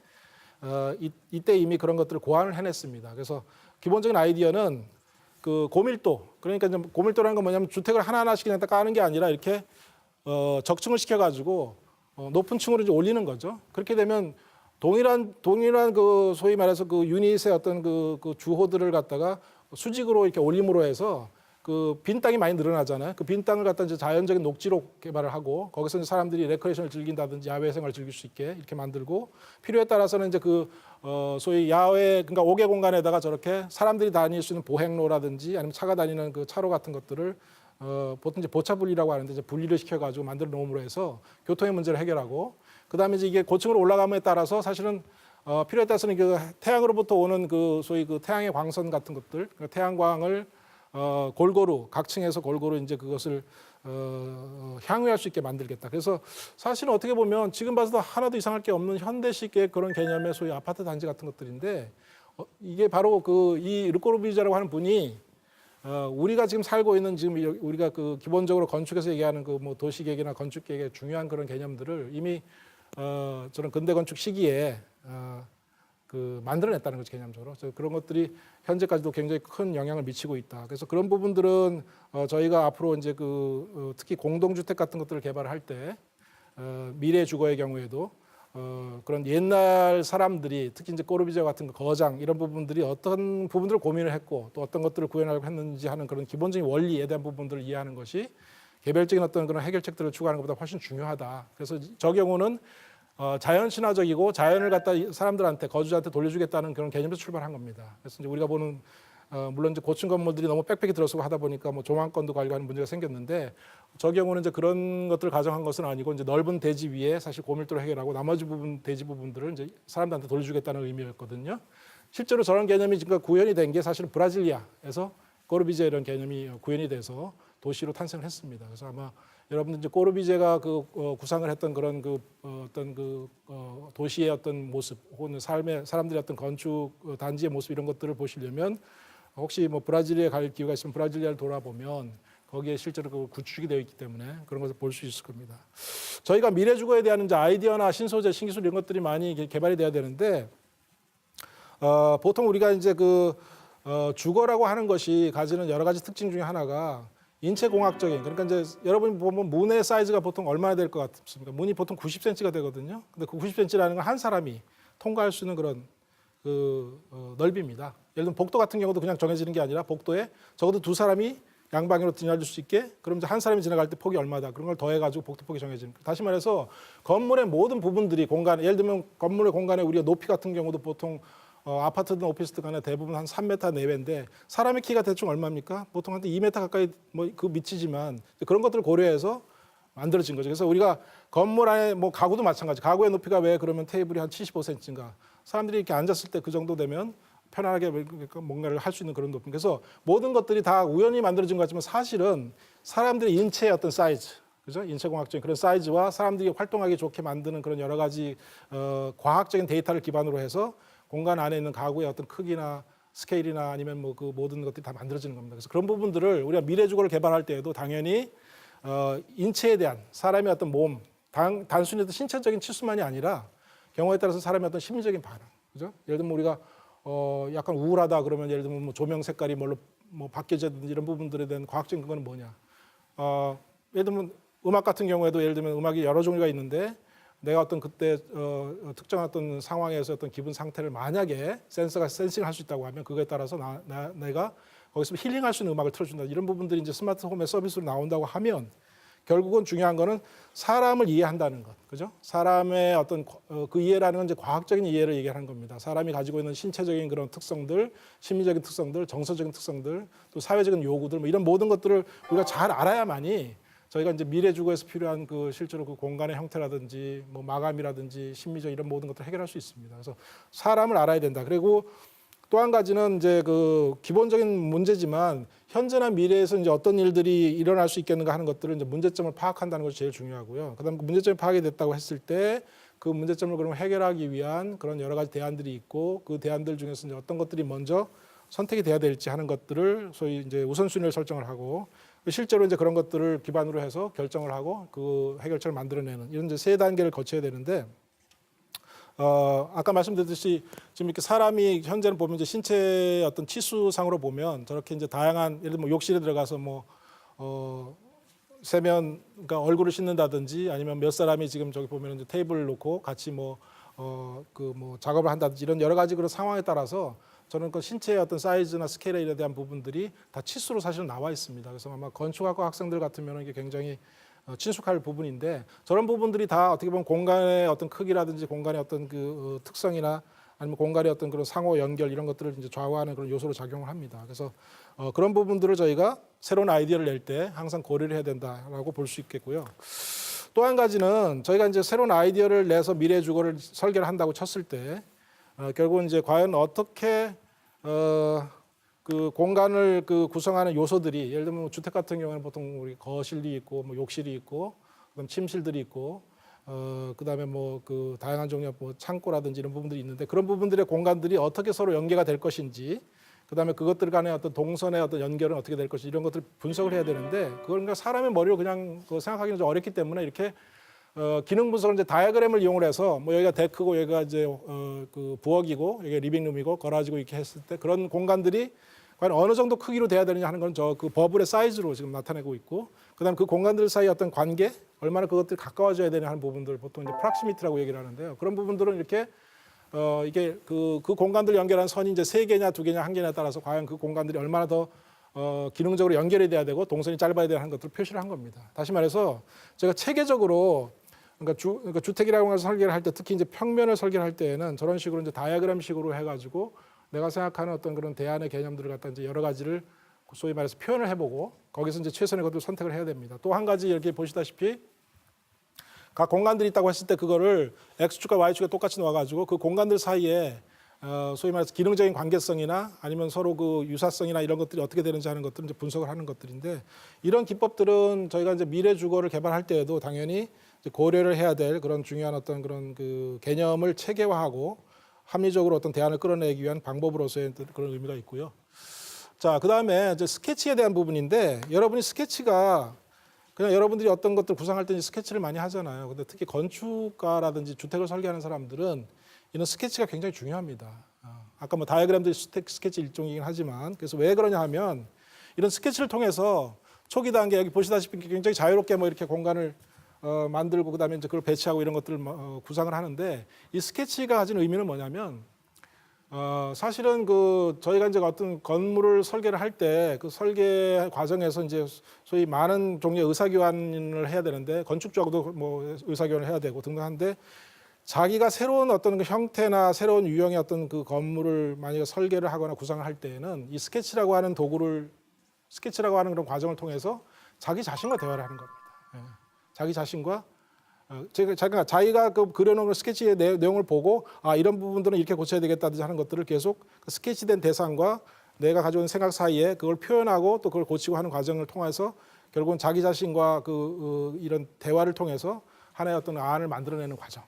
이때 이미 그런 것들을 고안을 해냈습니다. 그래서 기본적인 아이디어는 그 고밀도 그러니까 이제 고밀도라는 건 뭐냐면 주택을 하나하나씩 그냥 딱 까는 게 아니라 이렇게 적층을 시켜가지고 높은 층으로 이제 올리는 거죠. 그렇게 되면 동일한 그 소위 말해서 그 유닛의 어떤 그 주호들을 갖다가 수직으로 이렇게 올림으로 해서 그 빈 땅이 많이 늘어나잖아요. 그 빈 땅을 갖다 이제 자연적인 녹지로 개발을 하고 거기서 이제 사람들이 레크레이션을 즐긴다든지 야외 생활을 즐길 수 있게 이렇게 만들고 필요에 따라서는 이제 소위 야외 그러니까 5개 공간에다가 저렇게 사람들이 다닐 수 있는 보행로라든지 아니면 차가 다니는 그 차로 같은 것들을 보통 이제 보차 분리라고 하는데 이제 분리를 시켜가지고 만들어 놓음으로 해서 교통의 문제를 해결하고 그다음에 이제 이게 고층으로 올라감에 따라서 사실은 필요에 따라서는 그 태양으로부터 오는 그 소위 그 태양의 광선 같은 것들, 그러니까 태양광을 골고루 각 층에서 골고루 이제 그것을 향유할 수 있게 만들겠다. 그래서 사실은 어떻게 보면 지금 봐서도 하나도 이상할 게 없는 현대식의 그런 개념의 소위 아파트 단지 같은 것들인데 이게 바로 이 르꼬르비제라고 하는 분이 우리가 지금 살고 있는 지금 우리가 그 기본적으로 건축에서 얘기하는 그 뭐 도시계획이나 건축계획의 중요한 그런 개념들을 이미 저는 근대 건축 시기에 만들어냈다는 거죠, 개념적으로. 그래서 그런 것들이 현재까지도 굉장히 큰 영향을 미치고 있다. 그래서 그런 부분들은 저희가 앞으로 이제 특히 공동주택 같은 것들을 개발할 때 미래 주거의 경우에도 그런 옛날 사람들이 특히 이제 꼬르비제 같은 거장 이런 부분들이 어떤 부분들을 고민을 했고 또 어떤 것들을 구현하려고 했는지 하는 그런 기본적인 원리에 대한 부분들을 이해하는 것이 개별적인 어떤 그런 해결책들을 추구하는 것보다 훨씬 중요하다. 그래서 저 경우는 자연 친화적이고 자연을 갖다 사람들한테 거주자한테 돌려주겠다는 그런 개념에서 출발한 겁니다. 그래서 이제 우리가 보는 물론 이제 고층 건물들이 너무 빽빽히 들어서고 하다 보니까 뭐 조망권도 관리하는 문제가 생겼는데 저 경우는 이제 그런 것들을 가정한 것은 아니고 이제 넓은 대지 위에 사실 고밀도로 해결하고 나머지 부분 대지 부분들을 이제 사람들한테 돌려주겠다는 의미였거든요. 실제로 저런 개념이 지금 구현이 된 게 사실 브라질리아에서 꼬르비제 이런 개념이 구현이 돼서 도시로 탄생을 했습니다. 그래서 아마 여러분들 이제 꼬르비제가 구상을 했던 그런 도시의 어떤 모습 혹은 삶의 사람들의 어떤 건축 단지의 모습 이런 것들을 보시려면 혹시 뭐 브라질리아에 갈 기회가 있으면 브라질리아를 돌아보면 거기에 실제로 그 구축이 되어 있기 때문에 그런 것을 볼 수 있을 겁니다. 저희가 미래 주거에 대한 이제 아이디어나 신소재, 신기술 이런 것들이 많이 개발이 돼야 되는데 보통 우리가 이제 주거라고 하는 것이 가지는 여러 가지 특징 중에 하나가 인체공학적인 그러니까 이제 여러분이 보면 문의 사이즈가 보통 얼마나 될 것 같습니까? 문이 보통 90cm가 되거든요. 근데 그 90cm라는 건 한 사람이 통과할 수 있는 그런 넓이입니다. 예를 들면 복도 같은 경우도 그냥 정해지는 게 아니라 복도에 적어도 두 사람이 양방향으로 지나줄 수 있게 그럼 이제 한 사람이 지나갈 때 폭이 얼마다 그런 걸 더해가지고 복도폭이 정해지는 거예요. 다시 말해서 건물의 모든 부분들이 공간 예를 들면 건물의 공간의 우리가 높이 같은 경우도 보통 아파트든 오피스든 간에 대부분 한 3m 내외인데 사람의 키가 대충 얼마입니까? 보통 한 2m 가까이 뭐 그 미치지만 그런 것들을 고려해서 만들어진 거죠. 그래서 우리가 건물 안에 뭐 가구도 마찬가지. 가구의 높이가 왜 그러면 테이블이 한 75cm인가? 사람들이 이렇게 앉았을 때 그 정도 되면 편안하게 뭔가를 할 수 있는 그런 높이. 그래서 모든 것들이 다 우연히 만들어진 것 같지만 사실은 사람들의 인체의 어떤 사이즈, 그죠? 인체공학적인 그런 사이즈와 사람들이 활동하기 좋게 만드는 그런 여러 가지 과학적인 데이터를 기반으로 해서 공간 안에 있는 가구의 어떤 크기나 스케일이나 아니면 뭐 그 모든 것들이 다 만들어지는 겁니다. 그래서 그런 부분들을 우리가 미래 주거를 개발할 때에도 당연히 인체에 대한 사람의 어떤 몸, 단순히 신체적인 치수만이 아니라 경우에 따라서 사람의 어떤 심리적인 반응, 그죠? 예를 들면 우리가 약간 우울하다 그러면 예를 들면 뭐 조명 색깔이 뭘로 뭐 바뀌어지든지 이런 부분들에 대한 과학적인 근거는 뭐냐? 예를 들면 음악 같은 경우에도 예를 들면 음악이 여러 종류가 있는데 내가 어떤 그때 특정한 어떤 상황에서 어떤 기분 상태를 만약에 센서가 센싱할 수 있다고 하면 그거에 따라서 내가 거기서 힐링할 수 있는 음악을 틀어준다. 이런 부분들이 이제 스마트홈의 서비스로 나온다고 하면 결국은 중요한 거는 사람을 이해한다는 것, 그죠? 사람의 어떤 그 이해라는 건 이제 과학적인 이해를 얘기하는 겁니다. 사람이 가지고 있는 신체적인 그런 특성들, 심리적인 특성들, 정서적인 특성들, 또 사회적인 요구들, 뭐 이런 모든 것들을 우리가 잘 알아야만이 저희가 이제 미래 주거에서 필요한 그 실제로 그 공간의 형태라든지 뭐 마감이라든지 심리적 이런 모든 것들을 해결할 수 있습니다. 그래서 사람을 알아야 된다. 그리고 또 한 가지는 이제 그 기본적인 문제지만 현재나 미래에서 이제 어떤 일들이 일어날 수 있겠는가 하는 것들을 이제 문제점을 파악한다는 것이 제일 중요하고요. 그다음에 그 문제점이 파악이 됐다고 했을 때 그 문제점을 그러면 해결하기 위한 그런 여러 가지 대안들이 있고 그 대안들 중에서 이제 어떤 것들이 먼저 선택이 돼야 될지 하는 것들을 소위 이제 우선순위를 설정을 하고 실제로 이제 그런 것들을 기반으로 해서 결정을 하고 그 해결책을 만들어내는 이런 이제 세 단계를 거쳐야 되는데 아까 말씀드렸듯이 지금 이렇게 사람이 현재는 보면 이제 신체 어떤 치수상으로 보면 저렇게 이제 다양한 예를 들면 뭐 욕실에 들어가서 세면 그러니까 얼굴을 씻는다든지 아니면 몇 사람이 지금 저기 보면 이제 테이블을 놓고 같이 작업을 한다든지 이런 여러 가지 그런 상황에 따라서 저는 그 신체의 어떤 사이즈나 스케일에 대한 부분들이 다 치수로 사실은 나와 있습니다. 그래서 아마 건축학과 학생들 같으면 이게 굉장히 친숙할 부분인데 저런 부분들이 다 어떻게 보면 공간의 어떤 크기라든지 공간의 어떤 그 특성이나 아니면 공간의 어떤 그런 상호 연결 이런 것들을 이제 좌우하는 그런 요소로 작용을 합니다. 그래서 그런 부분들을 저희가 새로운 아이디어를 낼 때 항상 고려를 해야 된다라고 볼 수 있겠고요. 또 한 가지는 저희가 이제 새로운 아이디어를 내서 미래 주거를 설계를 한다고 쳤을 때 결국은 이제 과연 어떻게 그 공간을 그 구성하는 요소들이 예를 들면 주택 같은 경우는 보통 우리 거실이 있고 뭐 욕실이 있고 그다음 침실들이 있고 그다음에 뭐 그 다양한 종류의 뭐 창고라든지 이런 부분들이 있는데 그런 부분들의 공간들이 어떻게 서로 연계가 될 것인지 그다음에 그것들 간의 어떤 동선의 어떤 연결은 어떻게 될 것인지 이런 것들을 분석을 해야 되는데 그걸 그러니까 사람의 머리로 그냥 생각하기는 좀 어렵기 때문에 이렇게 기능 분석을 이제 다이어그램을 이용을 해서 뭐 여기가 데크고 여기가 이제 그 부엌이고 여기가 리빙룸이고 거라지고 이렇게 했을 때 그런 공간들이 과연 어느 정도 크기로 돼야 되느냐 하는 건 저 그 버블의 사이즈로 지금 나타내고 있고 그다음 그 공간들 사이 어떤 관계 얼마나 그것들이 가까워져야 되냐 하는 부분들 보통 이제 프락시미티라고 얘기를 하는데요. 그런 부분들은 이렇게 이게 그 공간들 연결한 선이 이제 3개냐 2개냐 1개냐에 따라서 과연 그 공간들이 얼마나 더 기능적으로 연결이 돼야 되고 동선이 짧아야 되는 것들을 표시를 한 겁니다. 다시 말해서 제가 체계적으로 그러니까 주택이라고 해서 설계를 할 때 특히 이제 평면을 설계를 할 때에는 저런 식으로 이제 다이어그램식으로 해가지고 내가 생각하는 어떤 그런 대안의 개념들을 갖다 이제 여러 가지를 소위 말해서 표현을 해보고 거기서 이제 최선의 것들을 선택을 해야 됩니다. 또 한 가지 이렇게 보시다시피 각 공간들이 있다고 했을 때 그거를 x축과 y축에 똑같이 놓아가지고 그 공간들 사이에 소위 말해서 기능적인 관계성이나 아니면 서로 그 유사성이나 이런 것들이 어떻게 되는지 하는 것들을 이제 분석을 하는 것들인데 이런 기법들은 저희가 이제 미래 주거를 개발할 때에도 당연히 이제 고려를 해야 될 그런 중요한 어떤 그런 그 개념을 체계화하고 합리적으로 어떤 대안을 끌어내기 위한 방법으로서의 그런 의미가 있고요. 자, 그 다음에 이제 스케치에 대한 부분인데 여러분이 스케치가 그냥 여러분들이 어떤 것들 구상할 때 스케치를 많이 하잖아요. 근데 특히 건축가라든지 주택을 설계하는 사람들은 이런 스케치가 굉장히 중요합니다. 아까 뭐 다이어그램도 스케치 일종이긴 하지만 그래서 왜 그러냐 하면 이런 스케치를 통해서 초기 단계 여기 보시다시피 굉장히 자유롭게 뭐 이렇게 공간을 만들고 그다음에 이제 그걸 배치하고 이런 것들을 구상을 하는데 이 스케치가 가진 의미는 뭐냐면 사실은 그 저희가 이제 어떤 건물을 설계를 할 때 그 설계 과정에서 이제 소위 많은 종류의 의사교환을 해야 되는데 건축주하고도 뭐 의사교환을 해야 되고 등등한데 자기가 새로운 어떤 그 형태나 새로운 유형의 어떤 그 건물을 만약에 설계를 하거나 구상을 할 때에는 이 스케치라고 하는 도구를 스케치라고 하는 그런 과정을 통해서 자기 자신과 대화를 하는 겁니다. 예. 자기 자신과 자기가 그 그려놓은 스케치의 내용을 보고 이런 부분들은 이렇게 고쳐야 되겠다든지 하는 것들을 계속 그 스케치된 대상과 내가 가져온 생각 사이에 그걸 표현하고 또 그걸 고치고 하는 과정을 통해서 결국은 자기 자신과 이런 대화를 통해서 하나의 어떤 안을 만들어내는 과정.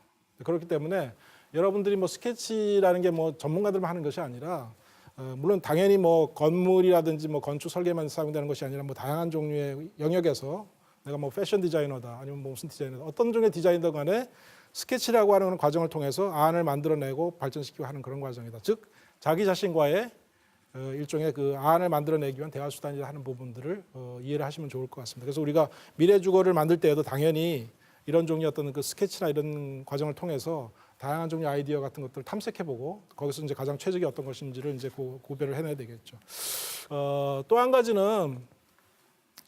그렇기 때문에 여러분들이 뭐 스케치라는 게 뭐 전문가들만 하는 것이 아니라 물론 당연히 뭐 건물이라든지 뭐 건축 설계만 사용되는 것이 아니라 뭐 다양한 종류의 영역에서 내가 뭐 패션 디자이너다 아니면 뭐 무슨 디자이너다 어떤 종류의 디자이너든 간에 스케치라고 하는 과정을 통해서 안을 만들어내고 발전시키고 하는 그런 과정이다. 즉 자기 자신과의 일종의 그 안을 만들어내기 위한 대화 수단이라 하는 부분들을 이해를 하시면 좋을 것 같습니다. 그래서 우리가 미래 주거를 만들 때에도 당연히 이런 종류의 어떤 그 스케치나 이런 과정을 통해서 다양한 종류의 아이디어 같은 것들을 탐색해보고 거기서 이제 가장 최적이 어떤 것인지를 이제 구별을 해내야 되겠죠. 또 한 가지는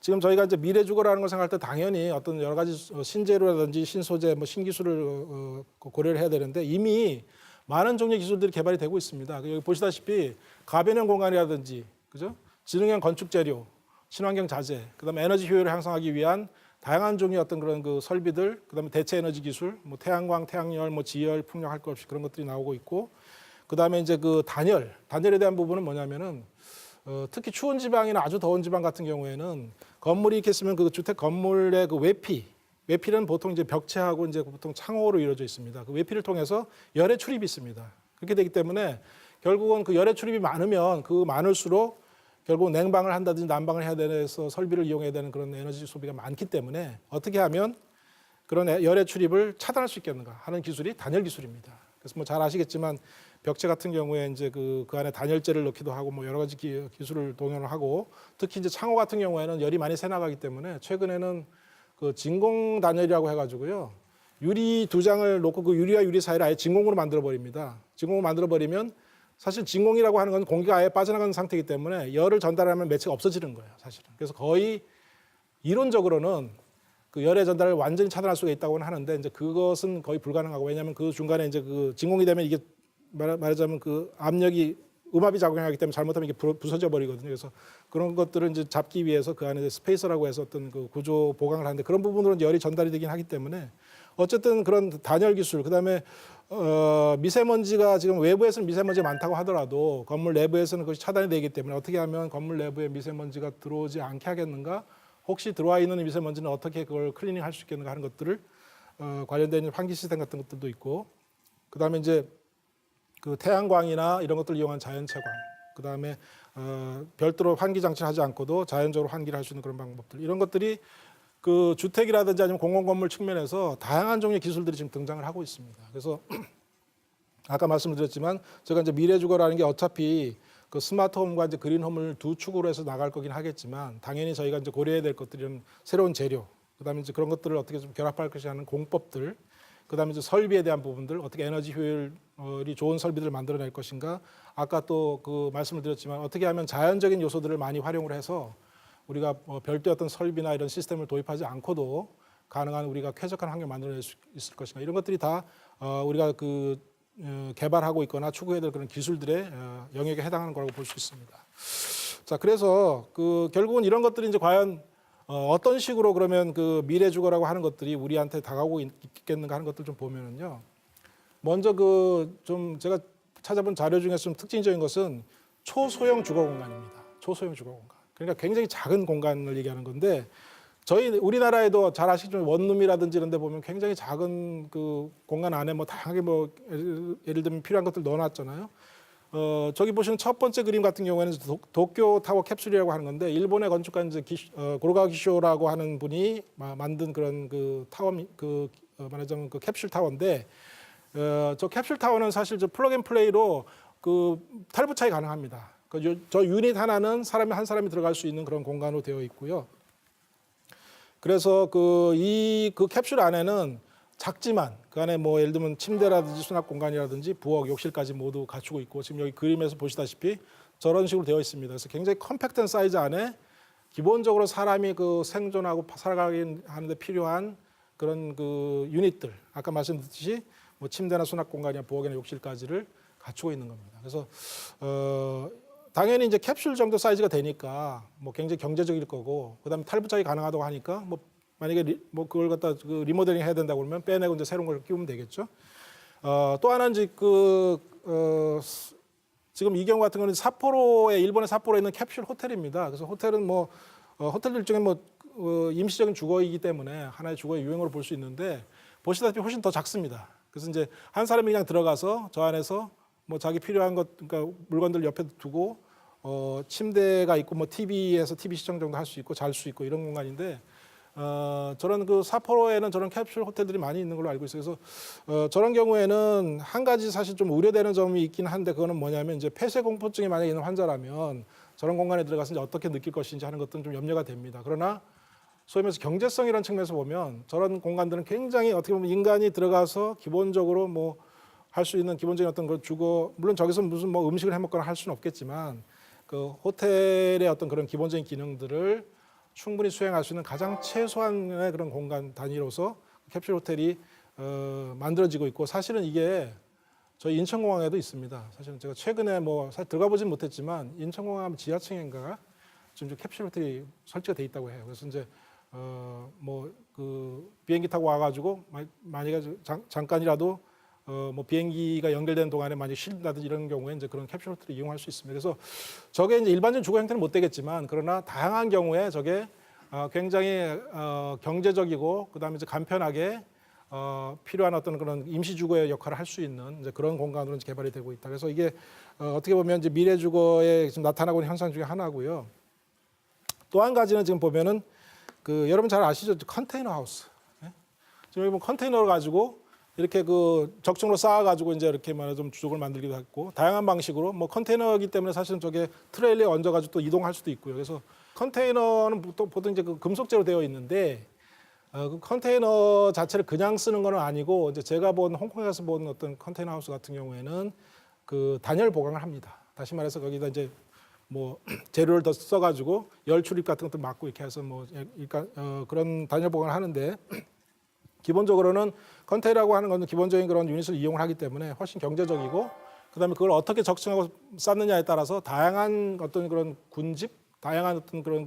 지금 저희가 이제 미래 주거라는 걸 생각할 때 당연히 어떤 여러 가지 신재료라든지 신소재, 뭐 신기술을 고려를 해야 되는데 이미 많은 종류의 기술들이 개발이 되고 있습니다. 여기 보시다시피 가변형 공간이라든지, 그죠? 지능형 건축 재료, 친환경 자재, 그다음에 에너지 효율을 향상하기 위한 다양한 종류의 어떤 그런 그 설비들, 그다음에 대체 에너지 기술, 뭐 태양광, 태양열, 뭐 지열, 풍력 할 것 없이 그런 것들이 나오고 있고, 그다음에 이제 그 단열에 대한 부분은 뭐냐면은 특히 추운 지방이나 아주 더운 지방 같은 경우에는 건물이 이렇게 있으면 그 주택 건물의 그 외피는 보통 이제 벽체하고 이제 보통 창호로 이루어져 있습니다. 그 외피를 통해서 열의 출입이 있습니다. 그렇게 되기 때문에 결국은 그 열의 출입이 많으면 그 많을수록 결국 냉방을 한다든지 난방을 해야 돼서 설비를 이용해야 되는 그런 에너지 소비가 많기 때문에 어떻게 하면 그런 열의 출입을 차단할 수 있겠는가 하는 기술이 단열 기술입니다. 그래서 뭐 잘 아시겠지만 벽체 같은 경우에 이제 그 안에 단열재를 넣기도 하고 뭐 여러 가지 기술을 동원을 하고 특히 이제 창호 같은 경우에는 열이 많이 새나가기 때문에 최근에는 그 진공 단열이라고 해가지고요 유리 두 장을 놓고 그 유리와 유리 사이를 아예 진공으로 만들어 버립니다. 진공으로 만들어 버리면 사실 진공이라고 하는 건 공기가 아예 빠져나가는 상태이기 때문에 열을 전달하면 매체가 없어지는 거예요, 사실은. 그래서 거의 이론적으로는 그 열의 전달을 완전히 차단할 수가 있다고는 하는데 이제 그것은 거의 불가능하고 왜냐하면 그 중간에 이제 그 진공이 되면 이게 말하자면 그 압력이 음압이 작용하기 때문에 잘못하면 이게 부서져 버리거든요. 그래서 그런 것들을 이제 잡기 위해서 그 안에 스페이서라고 해서 어떤 그 구조 보강을 하는데 그런 부분으로는 열이 전달이 되긴 하기 때문에 어쨌든 그런 단열 기술 그다음에 미세먼지가 지금 외부에서는 미세먼지가 많다고 하더라도 건물 내부에서는 그것이 차단이 되기 때문에 어떻게 하면 건물 내부에 미세먼지가 들어오지 않게 하겠는가 혹시 들어와 있는 미세먼지는 어떻게 그걸 클리닝 할 수 있겠는가 하는 것들을 관련된 환기 시스템 같은 것들도 있고 그다음에 이제 그 태양광이나 이런 것들을 이용한 자연채광 그다음에 별도로 환기 장치를 하지 않고도 자연적으로 환기를 할 수 있는 그런 방법들 이런 것들이 그 주택이라든지 아니면 공공건물 측면에서 다양한 종류의 기술들이 지금 등장을 하고 있습니다. 그래서 아까 말씀드렸지만 제가 이제 미래주거라는 게 어차피 그 스마트홈과 이제 그린홈을 두 축으로 해서 나갈 거긴 하겠지만 당연히 저희가 이제 고려해야 될 것들은 새로운 재료, 그다음에 이제 그런 것들을 어떻게 좀 결합할 것이 하는 공법들, 그다음에 이제 설비에 대한 부분들, 어떻게 에너지 효율이 좋은 설비들을 만들어낼 것인가. 아까 또 그 말씀을 드렸지만 어떻게 하면 자연적인 요소들을 많이 활용을 해서 우리가 별도의 어떤 설비나 이런 시스템을 도입하지 않고도 가능한 우리가 쾌적한 환경 만들어낼 수 있을 것인가 이런 것들이 다 우리가 개발하고 있거나 추구해야 될 그런 기술들의 영역에 해당하는 거라고 볼 수 있습니다. 자, 그래서 결국은 이런 것들이 이제 과연 어떤 식으로 그러면 미래 주거라고 하는 것들이 우리한테 다가오고 있겠는가 하는 것들 좀 보면은요. 먼저 좀 제가 찾아본 자료 중에서 좀 특징적인 것은 초소형 주거 공간입니다. 초소형 주거 공간. 그러니까 굉장히 작은 공간을 얘기하는 건데 우리나라에도 잘 아시겠지만 원룸이라든지 이런 데 보면 굉장히 작은 공간 안에 다양하게 예를 들면 필요한 것들 넣어놨잖아요. 저기 보시는 첫 번째 그림 같은 경우에는 도쿄 타워 캡슐이라고 하는 건데 일본의 건축가 고로가와 기쇼라고 하는 분이 만든 그런 타워 말하자면 캡슐 타워인데 저 캡슐 타워는 사실 저 플러그 앤 플레이로 탈부착이 가능합니다. 저 유닛 하나는 한 사람이 들어갈 수 있는 그런 공간으로 되어 있고요. 그래서 이 캡슐 안에는 작지만 그 안에 예를 들면 침대라든지 수납 공간이라든지 부엌, 욕실까지 모두 갖추고 있고 지금 여기 그림에서 보시다시피 저런 식으로 되어 있습니다. 그래서 굉장히 컴팩트한 사이즈 안에 기본적으로 사람이 생존하고 살아가기 하는데 필요한 그런 유닛들 아까 말씀드렸듯이 침대나 수납 공간이나 부엌이나 욕실까지를 갖추고 있는 겁니다. 그래서 당연히 이제 캡슐 정도 사이즈가 되니까 굉장히 경제적일 거고 그다음에 탈부착이 가능하다고 하니까 만약에 그걸 갖다 리모델링 해야 된다고 그러면 빼내고 이제 새로운 걸 끼우면 되겠죠. 또 하나는 이제 지금 이 경우 같은 경우는 일본의 삿포로에 있는 캡슐 호텔입니다. 그래서 호텔은 호텔들 중에 임시적인 주거이기 때문에 하나의 주거의 유형으로 볼 수 있는데 보시다시피 훨씬 더 작습니다. 그래서 이제 한 사람이 그냥 들어가서 저 안에서 자기 필요한 그러니까 물건들 옆에 두고 침대가 있고 TV에서 TV 시청 정도 할 수 있고 잘 수 있고 이런 공간인데 저런 삿포로에는 저런 캡슐 호텔들이 많이 있는 걸로 알고 있어요. 그래서 저런 경우에는 한 가지 사실 좀 우려되는 점이 있긴 한데 그거는 뭐냐면 이제 폐쇄 공포증이 만약에 있는 환자라면 저런 공간에 들어가서 이제 어떻게 느낄 것인지 하는 것들은 좀 염려가 됩니다. 그러나 소위 말해서 경제성이라는 측면에서 보면 저런 공간들은 굉장히 어떻게 보면 인간이 들어가서 기본적으로 할 수 있는 기본적인 어떤 주거 물론 저기서 무슨 음식을 해 먹거나 할 수는 없겠지만 호텔의 어떤 그런 기본적인 기능들을 충분히 수행할 수 있는 가장 최소한의 그런 공간 단위로서 캡슐 호텔이 만들어지고 있고 사실은 이게 저희 인천공항에도 있습니다. 사실은 제가 최근에 사실 들어가 보진 못했지만 인천공항 지하층인가 지금 캡슐 호텔이 설치가 돼 있다고 해요. 그래서 이제 비행기 타고 와가지고 만약에 잠깐이라도 비행기가 연결된 동안에 만약 쉴다든지 이런 경우에 이제 그런 캡슐 호텔을 이용할 수 있습니다. 그래서 저게 이제 일반적인 주거 형태는 못 되겠지만 그러나 다양한 경우에 저게 굉장히 경제적이고 그다음에 이제 간편하게 필요한 어떤 그런 임시 주거의 역할을 할 수 있는 이제 그런 공간으로 이제 개발이 되고 있다. 그래서 이게 어떻게 보면 이제 미래 주거에 지금 나타나고 있는 현상 중에 하나고요. 또 한 가지는 지금 보면은 여러분 잘 아시죠? 컨테이너 하우스. 지금 여기 보면 컨테이너를 가지고 이렇게 적층으로 쌓아가지고 이제 이렇게 좀 주택을 만들기도 했고 다양한 방식으로 컨테이너이기 때문에 사실은 저게 트레일러에 얹어가지고 또 이동할 수도 있고요. 그래서 컨테이너는 보통 이제 금속재로 되어 있는데 컨테이너 자체를 그냥 쓰는 건 아니고 이제 제가 홍콩에서 본 어떤 컨테이너 하우스 같은 경우에는 단열 보강을 합니다. 다시 말해서 거기다 이제 재료를 더 써가지고 열 출입 같은 것도 막고 이렇게 해서 그런 단열 보강을 하는데. 기본적으로는 컨테이너라고 하는 것은 기본적인 그런 유닛을 이용을 하기 때문에 훨씬 경제적이고 그다음에 그걸 어떻게 적층하고 쌓느냐에 따라서 다양한 어떤 그런 군집, 다양한 어떤 그런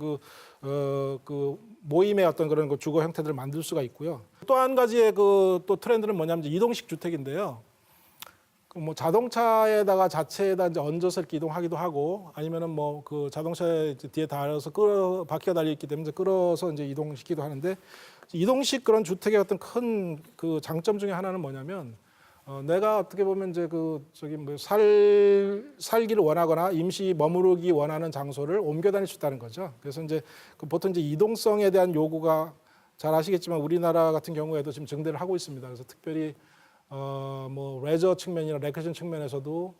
모임의 어떤 그런 주거 형태들을 만들 수가 있고요. 또 한 가지의 또 트렌드는 뭐냐면 이동식 주택인데요. 자동차에다가 자체에다 이제 얹어서 이렇게 이동하기도 하고 아니면은 자동차 뒤에 달아서 바퀴가 달려 있기 때문에 끌어서 이제 이동시키기도 하는데 이동식 그런 주택의 어떤 큰 장점 중에 하나는 뭐냐면 내가 어떻게 보면 이제 살기를 원하거나 임시 머무르기 원하는 장소를 옮겨 다닐 수 있다는 거죠. 그래서 이제 보통 이제 이동성에 대한 요구가 잘 아시겠지만 우리나라 같은 경우에도 지금 증대를 하고 있습니다. 그래서 특별히 레저 측면이나 레크레이션 측면에서도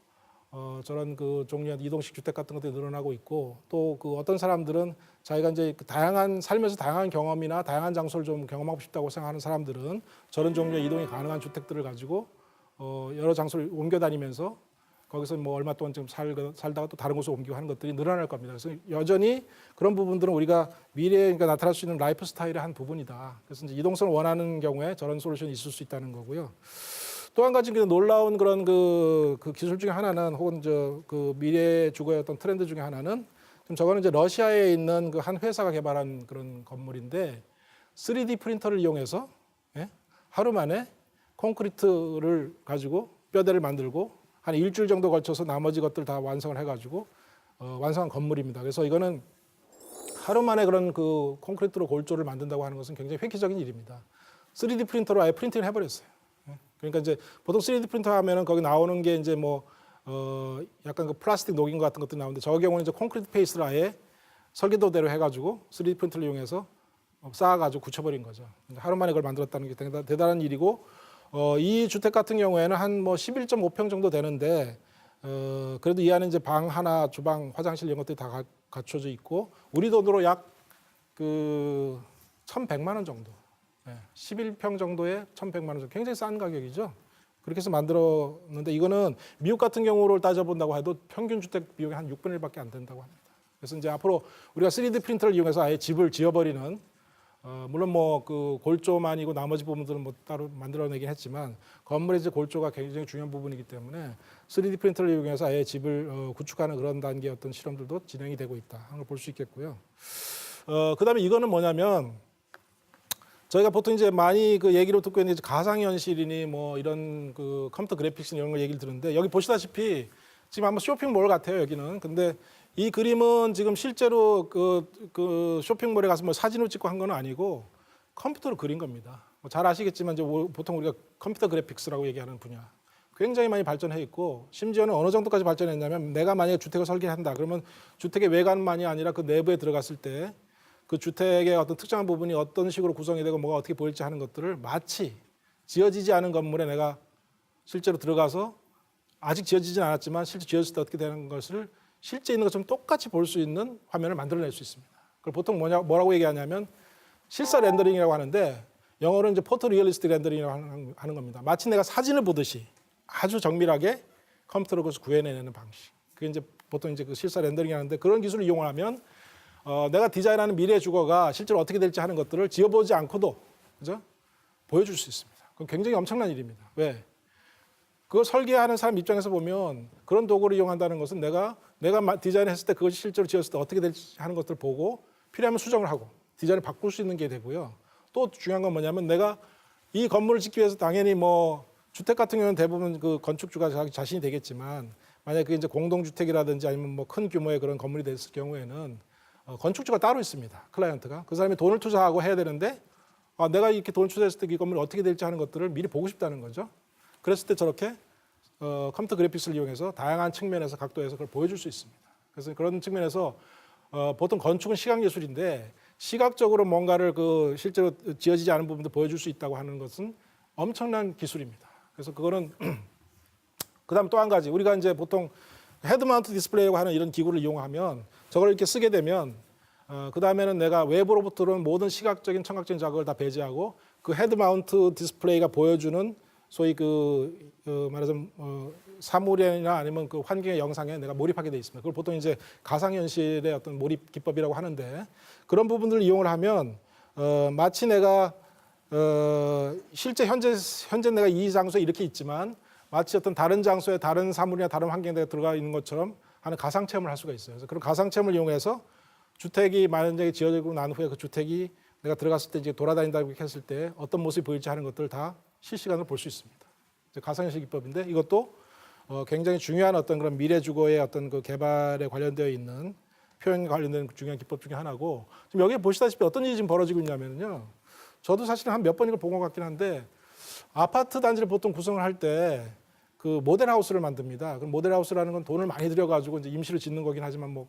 저런 종류의 이동식 주택 같은 것들이 늘어나고 있고 또 어떤 사람들은 자기가 이제 다양한 삶에서 다양한 경험이나 다양한 장소를 좀 경험하고 싶다고 생각하는 사람들은 저런 종류의 이동이 가능한 주택들을 가지고 여러 장소를 옮겨 다니면서 거기서 뭐 얼마 동안 좀 살다가 또 다른 곳으로 옮기고 하는 것들이 늘어날 겁니다. 그래서 여전히 그런 부분들은 우리가 미래에 그러니까 나타날 수 있는 라이프 스타일의 한 부분이다. 그래서 이제 이동성을 원하는 경우에 저런 솔루션이 있을 수 있다는 거고요. 또 한 가지 놀라운 그런 그 기술 중에 하나는 혹은 그 미래 주거의 어떤 트렌드 중에 하나는 좀 저거는 이제 러시아에 있는 그 한 회사가 개발한 그런 건물인데 3D 프린터를 이용해서 하루 만에 콘크리트를 가지고 뼈대를 만들고 한 일주일 정도 걸쳐서 나머지 것들 다 완성을 해가지고 완성한 건물입니다. 그래서 이거는 하루 만에 그런 그 콘크리트로 골조를 만든다고 하는 것은 굉장히 획기적인 일입니다. 3D 프린터로 아예 프린팅을 해버렸어요. 그러니까 이제 보통 3D 프린터 하면은 거기 나오는 게 이제 뭐 약간 그 플라스틱 녹인 것 같은 것들이 나오는데 저 경우는 이제 콘크리트 페이스를 아예 설계도대로 해가지고 3D 프린터를 이용해서 쌓아가지고 굳혀버린 거죠. 하루 만에 그걸 만들었다는 게 대단한 일이고 이 주택 같은 경우에는 한 뭐 11.5평 정도 되는데 그래도 이 안에 이제 방 하나, 주방, 화장실 이런 것들이 다 갖춰져 있고 우리 돈으로 약 그 1,100만 원 정도, 11평 정도에 1,100만 원 정도, 굉장히 싼 가격이죠. 그렇게 해서 만들었는데 이거는 미국 같은 경우를 따져본다고 해도 평균 주택 비용이 한 6분의 1밖에 안 된다고 합니다. 그래서 이제 앞으로 우리가 3D 프린터를 이용해서 아예 집을 지어버리는 물론 뭐 그 골조만이고 나머지 부분들은 뭐 따로 만들어내긴 했지만 건물의 이제 골조가 굉장히 중요한 부분이기 때문에 3D 프린터를 이용해서 아예 집을 구축하는 그런 단계의 어떤 실험들도 진행이 되고 있다 하는 걸 볼 수 있겠고요. 그다음에 이거는 뭐냐면 저희가 보통 이제 많이 그 얘기로 듣고 있는 가상현실이니 뭐 이런 그 컴퓨터 그래픽스 이런 걸 얘기를 듣는데 여기 보시다시피 지금 한번 쇼핑몰 같아요 여기는. 근데 이 그림은 지금 실제로 그 쇼핑몰에 가서 뭐 사진을 찍고 한 건 아니고 컴퓨터로 그린 겁니다. 잘 아시겠지만 이제 보통 우리가 컴퓨터 그래픽스라고 얘기하는 분야 굉장히 많이 발전해 있고 심지어는 어느 정도까지 발전했냐면 내가 만약에 주택을 설계한다 그러면 주택의 외관만이 아니라 그 내부에 들어갔을 때 그 주택의 어떤 특정한 부분이 어떤 식으로 구성이 되고 뭐가 어떻게 보일지 하는 것들을 마치 지어지지 않은 건물에 내가 실제로 들어가서 아직 지어지진 않았지만 실제 지어졌을 때 어떻게 되는 것을 실제 있는 것처럼 똑같이 볼 수 있는 화면을 만들어낼 수 있습니다. 그걸 보통 뭐라고 얘기하냐면 실사 렌더링이라고 하는데 영어로는 이제 포토 리얼리스틱 렌더링이라고 하는 겁니다. 마치 내가 사진을 보듯이 아주 정밀하게 컴퓨터로 그것을 구해내는 방식. 그게 이제 보통 이제 그 실사 렌더링이 하는데 그런 기술을 이용하면 내가 디자인하는 미래 주거가 실제로 어떻게 될지 하는 것들을 지어보지 않고도 그죠? 보여줄 수 있습니다. 그건 굉장히 엄청난 일입니다. 왜? 그걸 설계하는 사람 입장에서 보면 그런 도구를 이용한다는 것은 내가 디자인했을 때 그것이 실제로 지었을 때 어떻게 될지 하는 것들을 보고 필요하면 수정을 하고 디자인을 바꿀 수 있는 게 되고요. 또 중요한 건 뭐냐면 내가 이 건물을 짓기 위해서 당연히 뭐 주택 같은 경우는 대부분 그 건축주가 자신이 되겠지만 만약에 그게 이제 공동주택이라든지 아니면 뭐 큰 규모의 그런 건물이 됐을 경우에는 건축주가 따로 있습니다. 클라이언트가. 그 사람이 돈을 투자하고 해야 되는데 내가 이렇게 돈을 투자했을 때 이 건물이 어떻게 될지 하는 것들을 미리 보고 싶다는 거죠. 그랬을 때 저렇게 컴퓨터 그래픽스를 이용해서 다양한 측면에서 각도에서 그걸 보여줄 수 있습니다. 그래서 그런 측면에서 보통 건축은 시각예술인데 시각적으로 뭔가를 그 실제로 지어지지 않은 부분도 보여줄 수 있다고 하는 것은 엄청난 기술입니다. 그래서 그거는 그다음 또 한 가지 우리가 이제 보통 헤드마운트 디스플레이라고 하는 이런 기구를 이용하면 저걸 이렇게 쓰게 되면 그 다음에는 내가 외부로부터 들어온 모든 시각적인 청각적인 자극을 다 배제하고 그 헤드마운트 디스플레이가 보여주는 소위 말하자면 사물이나 아니면 그 환경의 영상에 내가 몰입하게 돼 있습니다. 그걸 보통 이제 가상현실의 어떤 몰입 기법이라고 하는데 그런 부분들을 이용을 하면 마치 내가 실제 현재 내가 이 장소에 이렇게 있지만 마치 어떤 다른 장소에 다른 사물이나 다른 환경에 내가 들어가 있는 것처럼 하는 가상 체험을 할 수가 있어요. 그래서 그런 가상 체험을 이용해서 주택이 만약에 지어지고 난 후에 그 주택이 내가 들어갔을 때 이제 돌아다닌다고 했을 때 어떤 모습이 보일지 하는 것들을 다 실시간으로 볼 수 있습니다. 가상현실 기법인데 이것도 굉장히 중요한 어떤 그런 미래 주거의 어떤 그 개발에 관련되어 있는 표현에 관련된 중요한 기법 중에 하나고 지금 여기 보시다시피 어떤 일이 지금 벌어지고 있냐면요. 저도 사실은 한 몇 번 이걸 본 것 같긴 한데 아파트 단지를 보통 구성을 할 때 그 모델하우스를 만듭니다. 그럼 모델하우스라는 건 돈을 많이 들여가지고 이제 임시로 짓는 거긴 하지만 뭐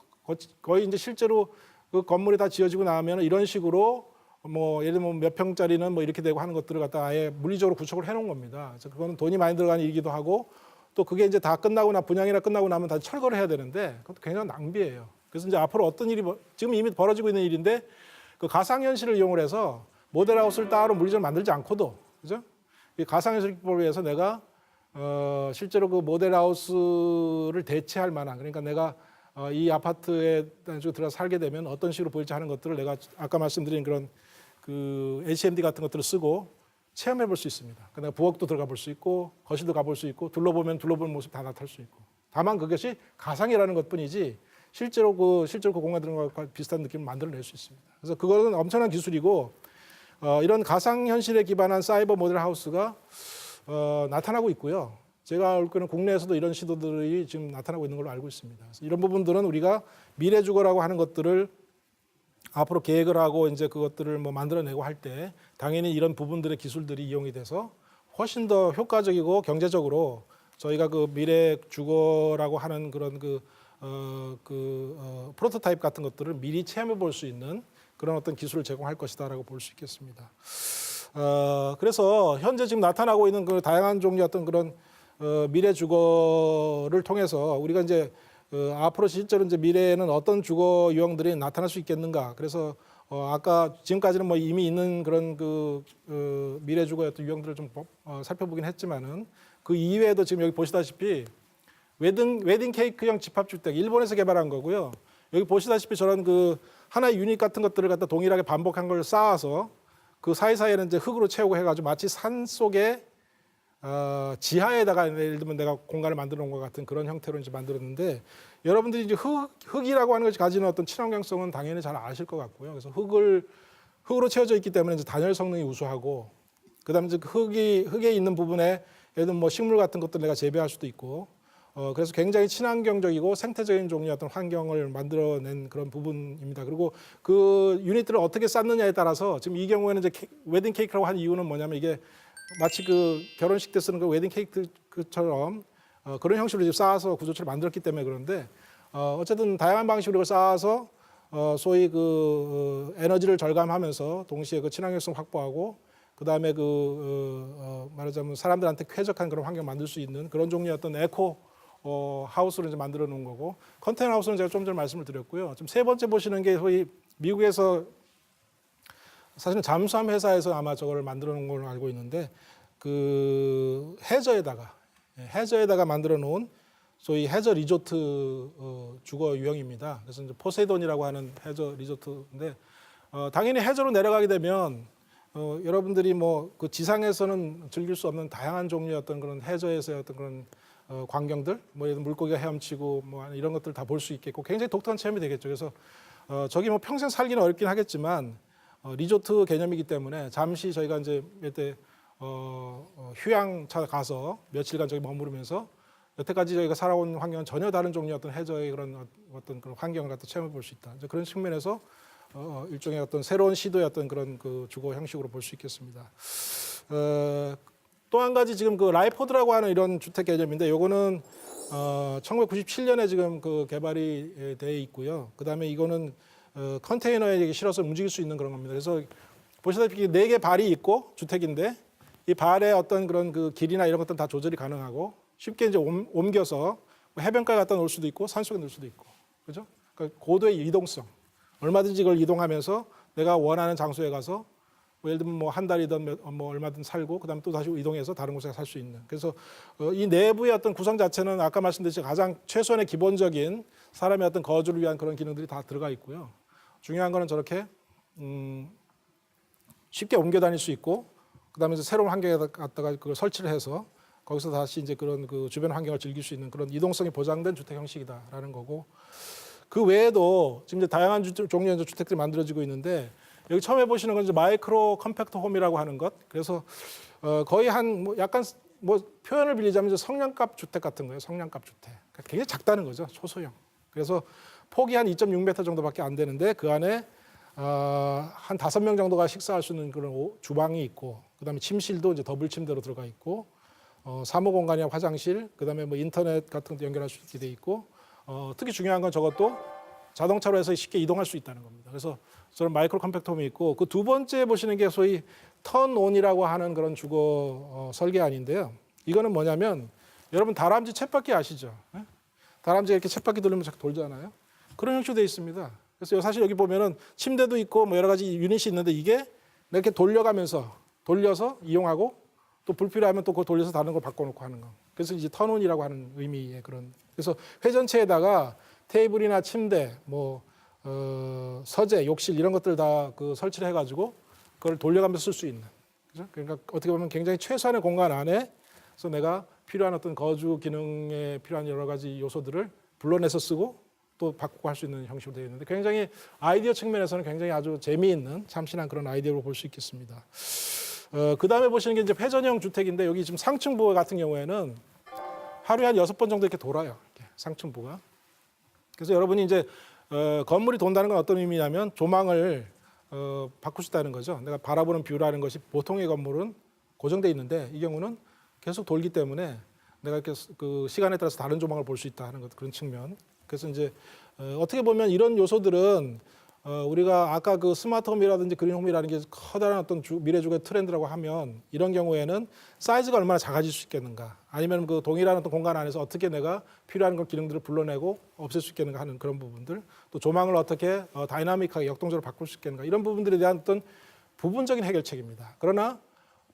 거의 이제 실제로 그 건물이 다 지어지고 나면 이런 식으로 뭐 예를 들면 몇 평짜리는 뭐 이렇게 되고 하는 것들을 갖다 아예 물리적으로 구축을 해놓은 겁니다. 그래서 그거는 돈이 많이 들어가는 일이기도 하고 또 그게 이제 다 끝나고 분양이나 끝나고 나면 다 철거를 해야 되는데 그것도 굉장히 낭비예요. 그래서 이제 앞으로 어떤 일이 지금 이미 벌어지고 있는 일인데 그 가상현실을 이용을 해서 모델하우스를 따로 물리적으로 만들지 않고도 그죠? 이 가상현실 기법을 위해서 내가 실제로 그 모델하우스를 대체할 만한, 그러니까 내가 이 아파트에 들어가 살게 되면 어떤 식으로 보일지 하는 것들을 내가 아까 말씀드린 그런 그 HMD 같은 것들을 쓰고 체험해 볼 수 있습니다. 내가 부엌도 들어가 볼 수 있고 거실도 가볼 수 있고 둘러보면 둘러보는 모습 다 나타날 수 있고. 다만 그것이 가상이라는 것뿐이지 실제로 그 공간들과 비슷한 느낌을 만들어낼 수 있습니다. 그래서 그거는 엄청난 기술이고 이런 가상 현실에 기반한 사이버 모델 하우스가 나타나고 있고요. 제가 알 때는 국내에서도 이런 시도들이 지금 나타나고 있는 걸로 알고 있습니다. 그래서 이런 부분들은 우리가 미래 주거라고 하는 것들을 앞으로 계획을 하고 이제 그것들을 뭐 만들어내고 할 때 당연히 이런 부분들의 기술들이 이용이 돼서 훨씬 더 효과적이고 경제적으로 저희가 그 미래 주거라고 하는 그런 프로토타입 같은 것들을 미리 체험해 볼 수 있는 그런 어떤 기술을 제공할 것이다라고 볼 수 있겠습니다. 그래서 현재 지금 나타나고 있는 그 다양한 종류의 어떤 그런 미래 주거를 통해서 우리가 이제 앞으로 실제로 이제 미래에는 어떤 주거 유형들이 나타날 수 있겠는가. 그래서 아까 지금까지는 뭐 이미 있는 그런 미래 주거의 어떤 유형들을 좀 살펴보긴 했지만은 그 이외에도 지금 여기 보시다시피 웨딩 케이크형 집합주택 일본에서 개발한 거고요. 여기 보시다시피 저런 그 하나의 유닛 같은 것들을 갖다 동일하게 반복한 걸 쌓아서 그 사이사이에는 이제 흙으로 채우고 해가지고 마치 산 속에 지하에다가 예를 들면 내가 공간을 만들어 놓은 것 같은 그런 형태로 이제 만들었는데 여러분들이 이제 흙이라고 하는 것이 가지는 어떤 친환경성은 당연히 잘 아실 것 같고요. 그래서 흙으로 채워져 있기 때문에 이제 단열 성능이 우수하고 그다음에 이제 흙에 있는 부분에 예를 들면 뭐 식물 같은 것들 내가 재배할 수도 있고 그래서 굉장히 친환경적이고 생태적인 종류의 어떤 환경을 만들어낸 그런 부분입니다. 그리고 그 유닛들을 어떻게 쌓느냐에 따라서 지금 이 경우에는 이제 웨딩 케이크라고 한 이유는 뭐냐면 이게 마치 그 결혼식 때 쓰는 그 웨딩 케이크처럼 그런 형식으로 쌓아서 구조체를 만들었기 때문에 그런데 어쨌든 다양한 방식으로 쌓아서 소위 그 에너지를 절감하면서 동시에 그 친환경성 확보하고 그 다음에 말하자면 사람들한테 쾌적한 그런 환경 만들 수 있는 그런 종류의 어떤 에코 하우스를 이제 만들어 놓은 거고 컨테이너 하우스는 제가 좀 전에 말씀을 드렸고요. 지금 세 번째 보시는 게 소위 미국에서 사실은 잠수함 회사에서 아마 저걸 만들어 놓은 걸로 알고 있는데 그 해저에다가 만들어 놓은 소위 해저 리조트 주거 유형입니다. 그래서 이제 포세이돈이라고 하는 해저 리조트인데 당연히 해저로 내려가게 되면 여러분들이 뭐 그 지상에서는 즐길 수 없는 다양한 종류의 어떤 그런 해저에서의 어떤 그런 광경들, 뭐 예를 들면 물고기가 헤엄치고 뭐 이런 것들 다 볼 수 있겠고 굉장히 독특한 체험이 되겠죠. 그래서 저기 뭐 평생 살기는 어렵긴 하겠지만 리조트 개념이기 때문에 잠시 저희가 이제 이때 휴양차 가서 며칠간 저기 머무르면서 여태까지 저희가 살아온 환경은 전혀 다른 종류의 어떤 해저의 그런 환경을 갖다 체험해 볼 수 있다. 그런 측면에서 일종의 어떤 새로운 시도의 어떤 그런 그 주거 형식으로 볼 수 있겠습니다. 또 한 가지 지금 그 라이포드라고 하는 이런 주택 개념인데 요거는 1997년에 지금 그 개발이 돼 있고요. 그다음에 이거는 컨테이너에 실어서 움직일 수 있는 그런 겁니다. 그래서 보시다시피 4개 발이 있고 주택인데 이 발의 어떤 그런 그 길이나 이런 것들은 다 조절이 가능하고 쉽게 이제 옮겨서 해변가에 갖다 놓을 수도 있고 산속에 놓을 수도 있고 그죠? 그러니까 고도의 이동성 얼마든지 그걸 이동하면서 내가 원하는 장소에 가서 뭐 예를 들면 뭐 한 달이든 뭐 얼마든 살고 그다음에 또 다시 이동해서 다른 곳에 살 수 있는 그래서 이 내부의 어떤 구성 자체는 아까 말씀드렸듯이 가장 최소한의 기본적인 사람의 어떤 거주를 위한 그런 기능들이 다 들어가 있고요. 중요한 거는 저렇게 쉽게 옮겨 다닐 수 있고 그다음에 이제 새로운 환경에 갖다가 그걸 설치를 해서 거기서 다시 이제 그런 그 주변 환경을 즐길 수 있는 그런 이동성이 보장된 주택 형식이다라는 거고 그 외에도 지금 이제 다양한 종류의 주택들이 만들어지고 있는데 여기 처음에 보시는 건 이제 마이크로 컴팩트 홈이라고 하는 것. 그래서 거의 한 뭐 약간 뭐 표현을 빌리자면 이제 성냥갑 주택 같은 거예요. 성냥갑 주택. 그러니까 굉장히 작다는 거죠. 초소형. 그래서 폭이 한 2.6m 정도밖에 안 되는데 그 안에 한 5명 정도가 식사할 수 있는 그런 주방이 있고 그다음에 침실도 이제 더블 침대로 들어가 있고 사무 공간이나 화장실 그다음에 뭐 인터넷 같은 거 연결할 수 있게 돼 있고 특히 중요한 건 저것도 자동차로 해서 쉽게 이동할 수 있다는 겁니다. 그래서 저런 마이크로 컴팩트 홈이 있고 그 두 번째 보시는 게 소위 턴온이라고 하는 그런 주거 설계안인데요. 이거는 뭐냐면 여러분 다람쥐 쳇바퀴 아시죠? 네? 다람쥐가 이렇게 쳇바퀴 돌리면 자꾸 돌잖아요. 그런 형식으로 되어 있습니다. 그래서 사실 여기 보면은 침대도 있고 뭐 여러 가지 유닛이 있는데 이게 이렇게 돌려가면서 돌려서 이용하고 또 불필요하면 또 그거 돌려서 다른 걸 바꿔놓고 하는 거. 그래서 이제 턴온이라고 하는 의미의 그런. 그래서 회전체에다가 테이블이나 침대, 뭐 서재, 욕실 이런 것들 다 그 설치를 해가지고 그걸 돌려가면서 쓸 수 있는. 그죠? 그러니까 어떻게 보면 굉장히 최소한의 공간 안에서 내가 필요한 어떤 거주 기능에 필요한 여러 가지 요소들을 불러내서 쓰고 또 바꾸고 할 수 있는 형식으로 되어 있는데 굉장히 아이디어 측면에서는 굉장히 아주 재미있는 참신한 그런 아이디어로 볼 수 있겠습니다. 그 다음에 보시는 게 이제 회전형 주택인데 여기 지금 상층부 같은 경우에는 하루에 한 6번 정도 이렇게 돌아요. 이렇게 상층부가. 그래서 여러분이 이제 건물이 돈다는 건 어떤 의미냐면 조망을 바꾸셨다는 거죠. 내가 바라보는 뷰라는 것이 보통의 건물은 고정돼 있는데 이 경우는 계속 돌기 때문에 내가 이렇게 그 시간에 따라서 다른 조망을 볼 수 있다 하는 것 그런 측면. 그래서 이제 어떻게 보면 이런 요소들은 우리가 아까 그 스마트홈이라든지 그린홈이라는 게 커다란 어떤 미래 주거의 트렌드라고 하면 이런 경우에는 사이즈가 얼마나 작아질 수 있겠는가, 아니면 그 동일한 어떤 공간 안에서 어떻게 내가 필요한 그 기능들을 불러내고 없앨 수 있겠는가 하는 그런 부분들, 또 조망을 어떻게 다이나믹하게 역동적으로 바꿀 수 있겠는가, 이런 부분들에 대한 어떤 부분적인 해결책입니다. 그러나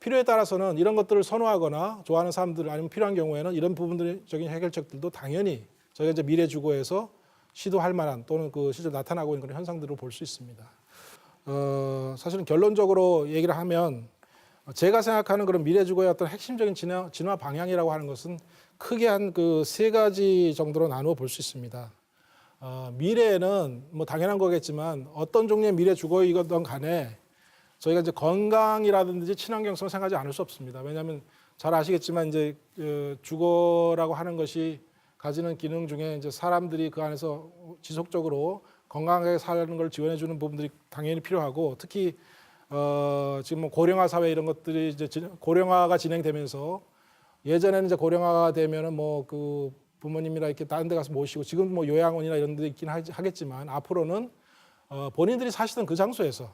필요에 따라서는 이런 것들을 선호하거나 좋아하는 사람들 아니면 필요한 경우에는 이런 부분적인 해결책들도 당연히 저희가 이제 미래 주거에서 시도할 만한 또는 그 실제 나타나고 있는 그런 현상들을 볼 수 있습니다. 사실은 결론적으로 얘기를 하면 제가 생각하는 그런 미래 주거의 어떤 핵심적인 진화 방향이라고 하는 것은 크게 한 그 3가지 정도로 나누어 볼 수 있습니다. 미래에는 뭐 당연한 거겠지만 어떤 종류의 미래 주거이건 간에 저희가 이제 건강이라든지 친환경성을 생각하지 않을 수 없습니다. 왜냐하면 잘 아시겠지만 이제 주거라고 하는 것이 가지는 기능 중에 이제 사람들이 그 안에서 지속적으로 건강하게 사는 걸 지원해 주는 부분들이 당연히 필요하고, 특히 지금 뭐 고령화 사회 이런 것들이 이제 고령화가 진행되면서 예전에는 이제 고령화가 되면은 뭐 그 부모님이나 이렇게 다른 데 가서 모시고 지금 뭐 요양원이나 이런 데 있긴 하겠지만 앞으로는 본인들이 사시던 그 장소에서,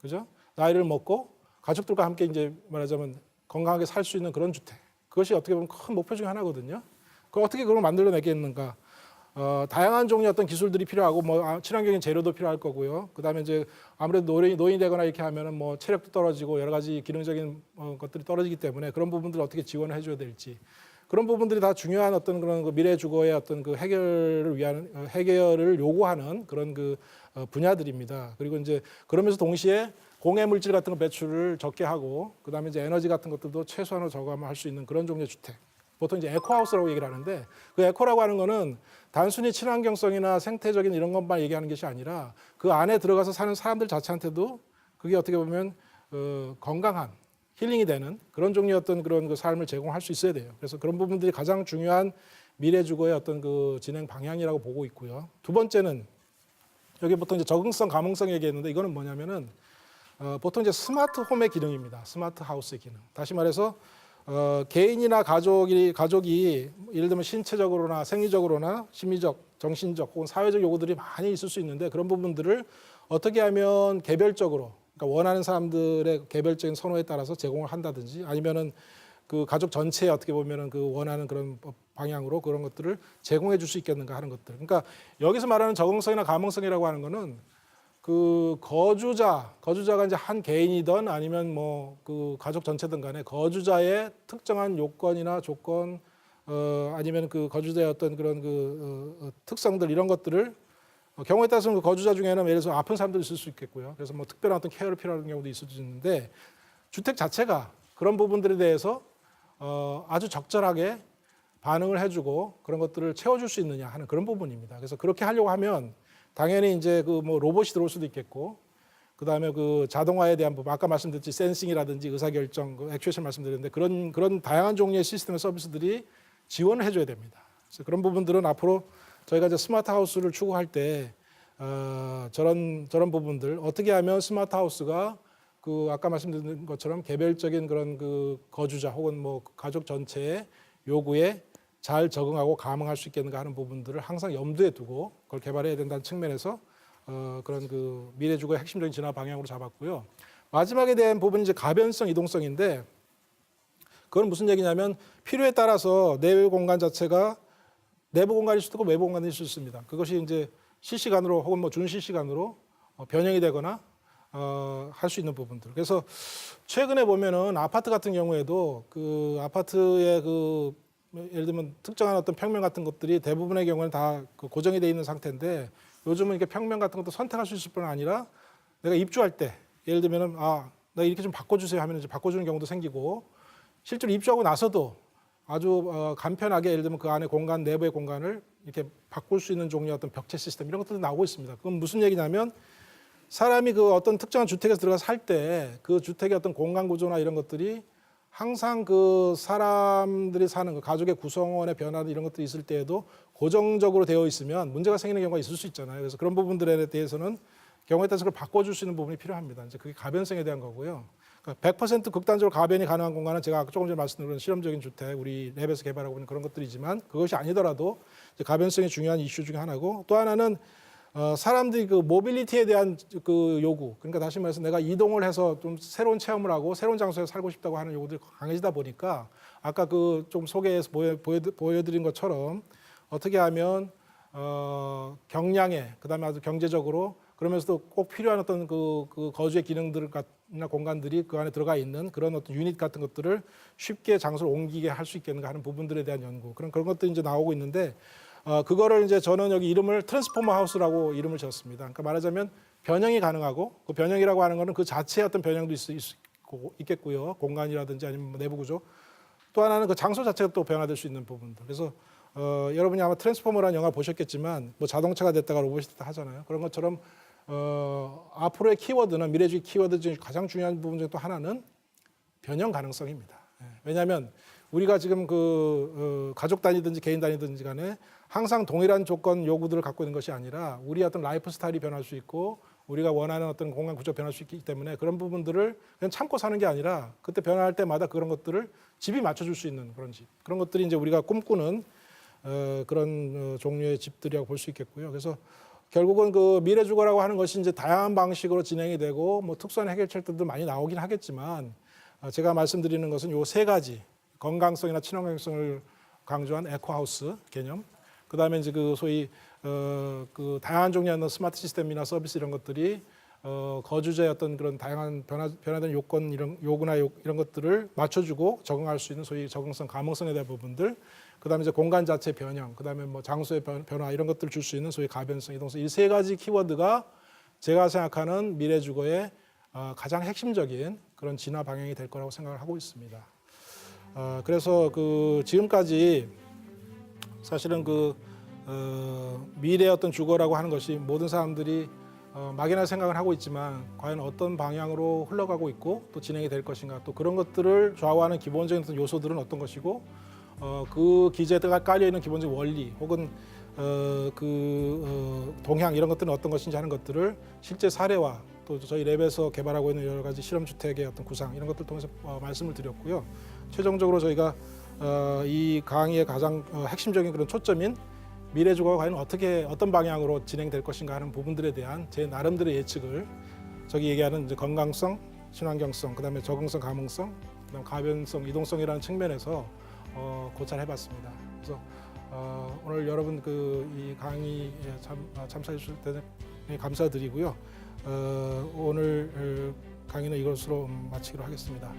그죠? 나이를 먹고 가족들과 함께 이제 말하자면 건강하게 살 수 있는 그런 주택. 그것이 어떻게 보면 큰 목표 중에 하나거든요. 그 어떻게 그걸 만들어내겠는가? 다양한 종류의 어떤 기술들이 필요하고 뭐 친환경인 재료도 필요할 거고요. 그다음에 이제 아무래도 노인이 되거나 이렇게 하면은 뭐 체력도 떨어지고 여러 가지 기능적인 것들이 떨어지기 때문에 그런 부분들을 어떻게 지원을 해줘야 될지, 그런 부분들이 다 중요한 어떤 그런 그 미래 주거의 어떤 그 해결을 위한 해결을 요구하는 그런 그 분야들입니다. 그리고 이제 그러면서 동시에 공해 물질 같은 거 배출을 적게 하고 그다음에 이제 에너지 같은 것들도 최소한으로 저감할 수 있는 그런 종류의 주택. 보통 이제 에코하우스라고 얘기를 하는데 그 에코라고 하는 거는 단순히 친환경성이나 생태적인 이런 것만 얘기하는 것이 아니라 그 안에 들어가서 사는 사람들 자체한테도 그게 어떻게 보면 건강한 힐링이 되는 그런 종류의 어떤 그런 그 삶을 제공할 수 있어야 돼요. 그래서 그런 부분들이 가장 중요한 미래 주거의 어떤 그 진행 방향이라고 보고 있고요. 두 번째는 여기 보통 이제 적응성, 감응성 얘기했는데 이거는 뭐냐면은 보통 이제 스마트 홈의 기능입니다. 스마트 하우스의 기능. 다시 말해서 개인이나 가족이 예를 들면 신체적으로나 생리적으로나 심리적, 정신적 혹은 사회적 요구들이 많이 있을 수 있는데 그런 부분들을 어떻게 하면 개별적으로, 그러니까 원하는 사람들의 개별적인 선호에 따라서 제공을 한다든지 아니면은 그 가족 전체에 어떻게 보면은 그 원하는 그런 방향으로 그런 것들을 제공해 줄 수 있겠는가 하는 것들. 그러니까 여기서 말하는 적응성이나 감응성이라고 하는 거는 그 거주자가 이제 한 개인이든 아니면 뭐 그 가족 전체든 간에 거주자의 특정한 요건이나 조건 아니면 그 거주자의 어떤 그런 그 특성들 이런 것들을 경우에 따라서는 그 거주자 중에는 예를 들어서 아픈 사람들이 있을 수 있겠고요. 그래서 뭐 특별한 어떤 케어를 필요한 경우도 있을 수 있는데 주택 자체가 그런 부분들에 대해서 아주 적절하게 반응을 해주고 그런 것들을 채워줄 수 있느냐 하는 그런 부분입니다. 그래서 그렇게 하려고 하면 당연히 이제 그 뭐 로봇이 들어올 수도 있겠고, 그 다음에 그 자동화에 대한 부분, 아까 말씀드렸지 센싱이라든지 의사결정, 그 액추에이션 말씀드렸는데 그런 다양한 종류의 시스템 서비스들이 지원을 해줘야 됩니다. 그래서 그런 부분들은 앞으로 저희가 이제 스마트 하우스를 추구할 때 저런 부분들 어떻게 하면 스마트 하우스가 그 아까 말씀드린 것처럼 개별적인 그런 그 거주자 혹은 뭐 가족 전체의 요구에 잘 적응하고 감응할 수 있겠는가 하는 부분들을 항상 염두에 두고 그걸 개발해야 된다는 측면에서 그런 그 미래 주거의 핵심적인 진화 방향으로 잡았고요. 마지막에 대한 부분이 이제 가변성, 이동성인데 그건 무슨 얘기냐면 필요에 따라서 내외 공간 자체가 내부 공간일 수도 있고 외부 공간일 수 있습니다. 그것이 이제 실시간으로 혹은 뭐 준실시간으로 변형이 되거나 할 수 있는 부분들. 그래서 최근에 보면은 아파트 같은 경우에도 그 아파트의 그 예를 들면 특정한 어떤 평면 같은 것들이 대부분의 경우는 다 그 고정이 돼 있는 상태인데 요즘은 이렇게 평면 같은 것도 선택할 수 있을 뿐 아니라 내가 입주할 때 예를 들면은 나 이렇게 좀 바꿔주세요 하면 이제 바꿔주는 경우도 생기고 실제로 입주하고 나서도 아주 간편하게 예를 들면 그 안에 공간 내부의 공간을 이렇게 바꿀 수 있는 종류의 어떤 벽체 시스템 이런 것들도 나오고 있습니다. 그건 무슨 얘기냐면 사람이 그 어떤 특정한 주택에서 들어가 살 때 그 주택의 어떤 공간 구조나 이런 것들이 항상 그 사람들이 사는 그 가족의 구성원의 변화 이런 것들이 있을 때에도 고정적으로 되어 있으면 문제가 생기는 경우가 있을 수 있잖아요. 그래서 그런 부분들에 대해서는 경우에 따라서 그걸 바꿔줄 수 있는 부분이 필요합니다. 이제 그게 가변성에 대한 거고요. 그러니까 100% 극단적으로 가변이 가능한 공간은 제가 조금 전에 말씀드린 실험적인 주택, 우리 랩에서 개발하고 있는 그런 것들이지만 그것이 아니더라도 이제 가변성이 중요한 이슈 중에 하나고 또 하나는 사람들이 그 모빌리티에 대한 그 요구, 그러니까 다시 말해서 내가 이동을 해서 좀 새로운 체험을 하고 새로운 장소에 살고 싶다고 하는 요구들이 강해지다 보니까 아까 그 좀 소개해서 보여드린 것처럼 어떻게 하면 경량에 그다음에 아주 경제적으로 그러면서도 꼭 필요한 어떤 그 거주의 기능들이나 공간들이 그 안에 들어가 있는 그런 어떤 유닛 같은 것들을 쉽게 장소를 옮기게 할 수 있겠는가 하는 부분들에 대한 연구 그런 것들이 이제 나오고 있는데 그거를 이제 저는 여기 이름을 트랜스포머 하우스라고 이름을 지었습니다. 그러니까 말하자면 변형이 가능하고 그 변형이라고 하는 거는 그 자체의 어떤 변형도 있겠고요. 공간이라든지 아니면 내부 구조. 또 하나는 그 장소 자체가 또 변화될 수 있는 부분들. 그래서 여러분이 아마 트랜스포머라는 영화 보셨겠지만 뭐 자동차가 됐다가 로봇이 됐다 하잖아요. 그런 것처럼 앞으로의 키워드는 미래주의 키워드 중에 가장 중요한 부분 중에 또 하나는 변형 가능성입니다. 왜냐하면 우리가 지금 가족 단위든지 개인 단위든지 간에 항상 동일한 조건 요구들을 갖고 있는 것이 아니라 우리의 어떤 라이프 스타일이 변할 수 있고 우리가 원하는 어떤 공간 구조가 변할 수 있기 때문에 그런 부분들을 그냥 참고 사는 게 아니라 그때 변할 때마다 그런 것들을 집이 맞춰줄 수 있는 그런 집. 그런 것들이 이제 우리가 꿈꾸는 그런 종류의 집들이라고 볼 수 있겠고요. 그래서 결국은 그 미래 주거라고 하는 것이 이제 다양한 방식으로 진행이 되고 뭐 특수한 해결책들도 많이 나오긴 하겠지만 제가 말씀드리는 것은 요 세 가지 건강성이나 친환경성을 강조한 에코하우스 개념, 그 다음에 이제 그 소위 그 다양한 종류의 스마트 시스템이나 서비스 이런 것들이 거주자의 어떤 그런 다양한 변화된 요건 요구나 이런 것들을 맞춰주고 적응할 수 있는 소위 적응성, 감응성에 대한 부분들, 그 다음에 이제 공간 자체 변형, 그 다음에 뭐 장소의 변화 이런 것들을 줄 수 있는 소위 가변성, 이동성 이 세 가지 키워드가 제가 생각하는 미래 주거의 가장 핵심적인 그런 진화 방향이 될 거라고 생각을 하고 있습니다. 그래서 지금까지 사실은 미래의 어떤 주거라고 하는 것이 모든 사람들이 막연한 생각을 하고 있지만 과연 어떤 방향으로 흘러가고 있고 또 진행이 될 것인가 또 그런 것들을 좌우하는 기본적인 어떤 요소들은 어떤 것이고 그 기제가 깔려 있는 기본적인 원리 혹은 동향 이런 것들은 어떤 것인지 하는 것들을 실제 사례와 또 저희 랩에서 개발하고 있는 여러 가지 실험 주택의 어떤 구상 이런 것들 통해서 말씀을 드렸고요. 최종적으로 저희가 이 강의의 가장 핵심적인 그런 초점인 미래 주거가 과연 어떤 방향으로 진행될 것인가 하는 부분들에 대한 제 나름대로의 예측을 저기 얘기하는 이제 건강성, 친환경성, 그다음에 적응성, 감응성, 그다음 가변성, 이동성이라는 측면에서 고찰해봤습니다. 그래서 오늘 여러분 이 강의에 참석해 주실 때 감사드리고요. 오늘 강의는 이것으로 마치기로 하겠습니다.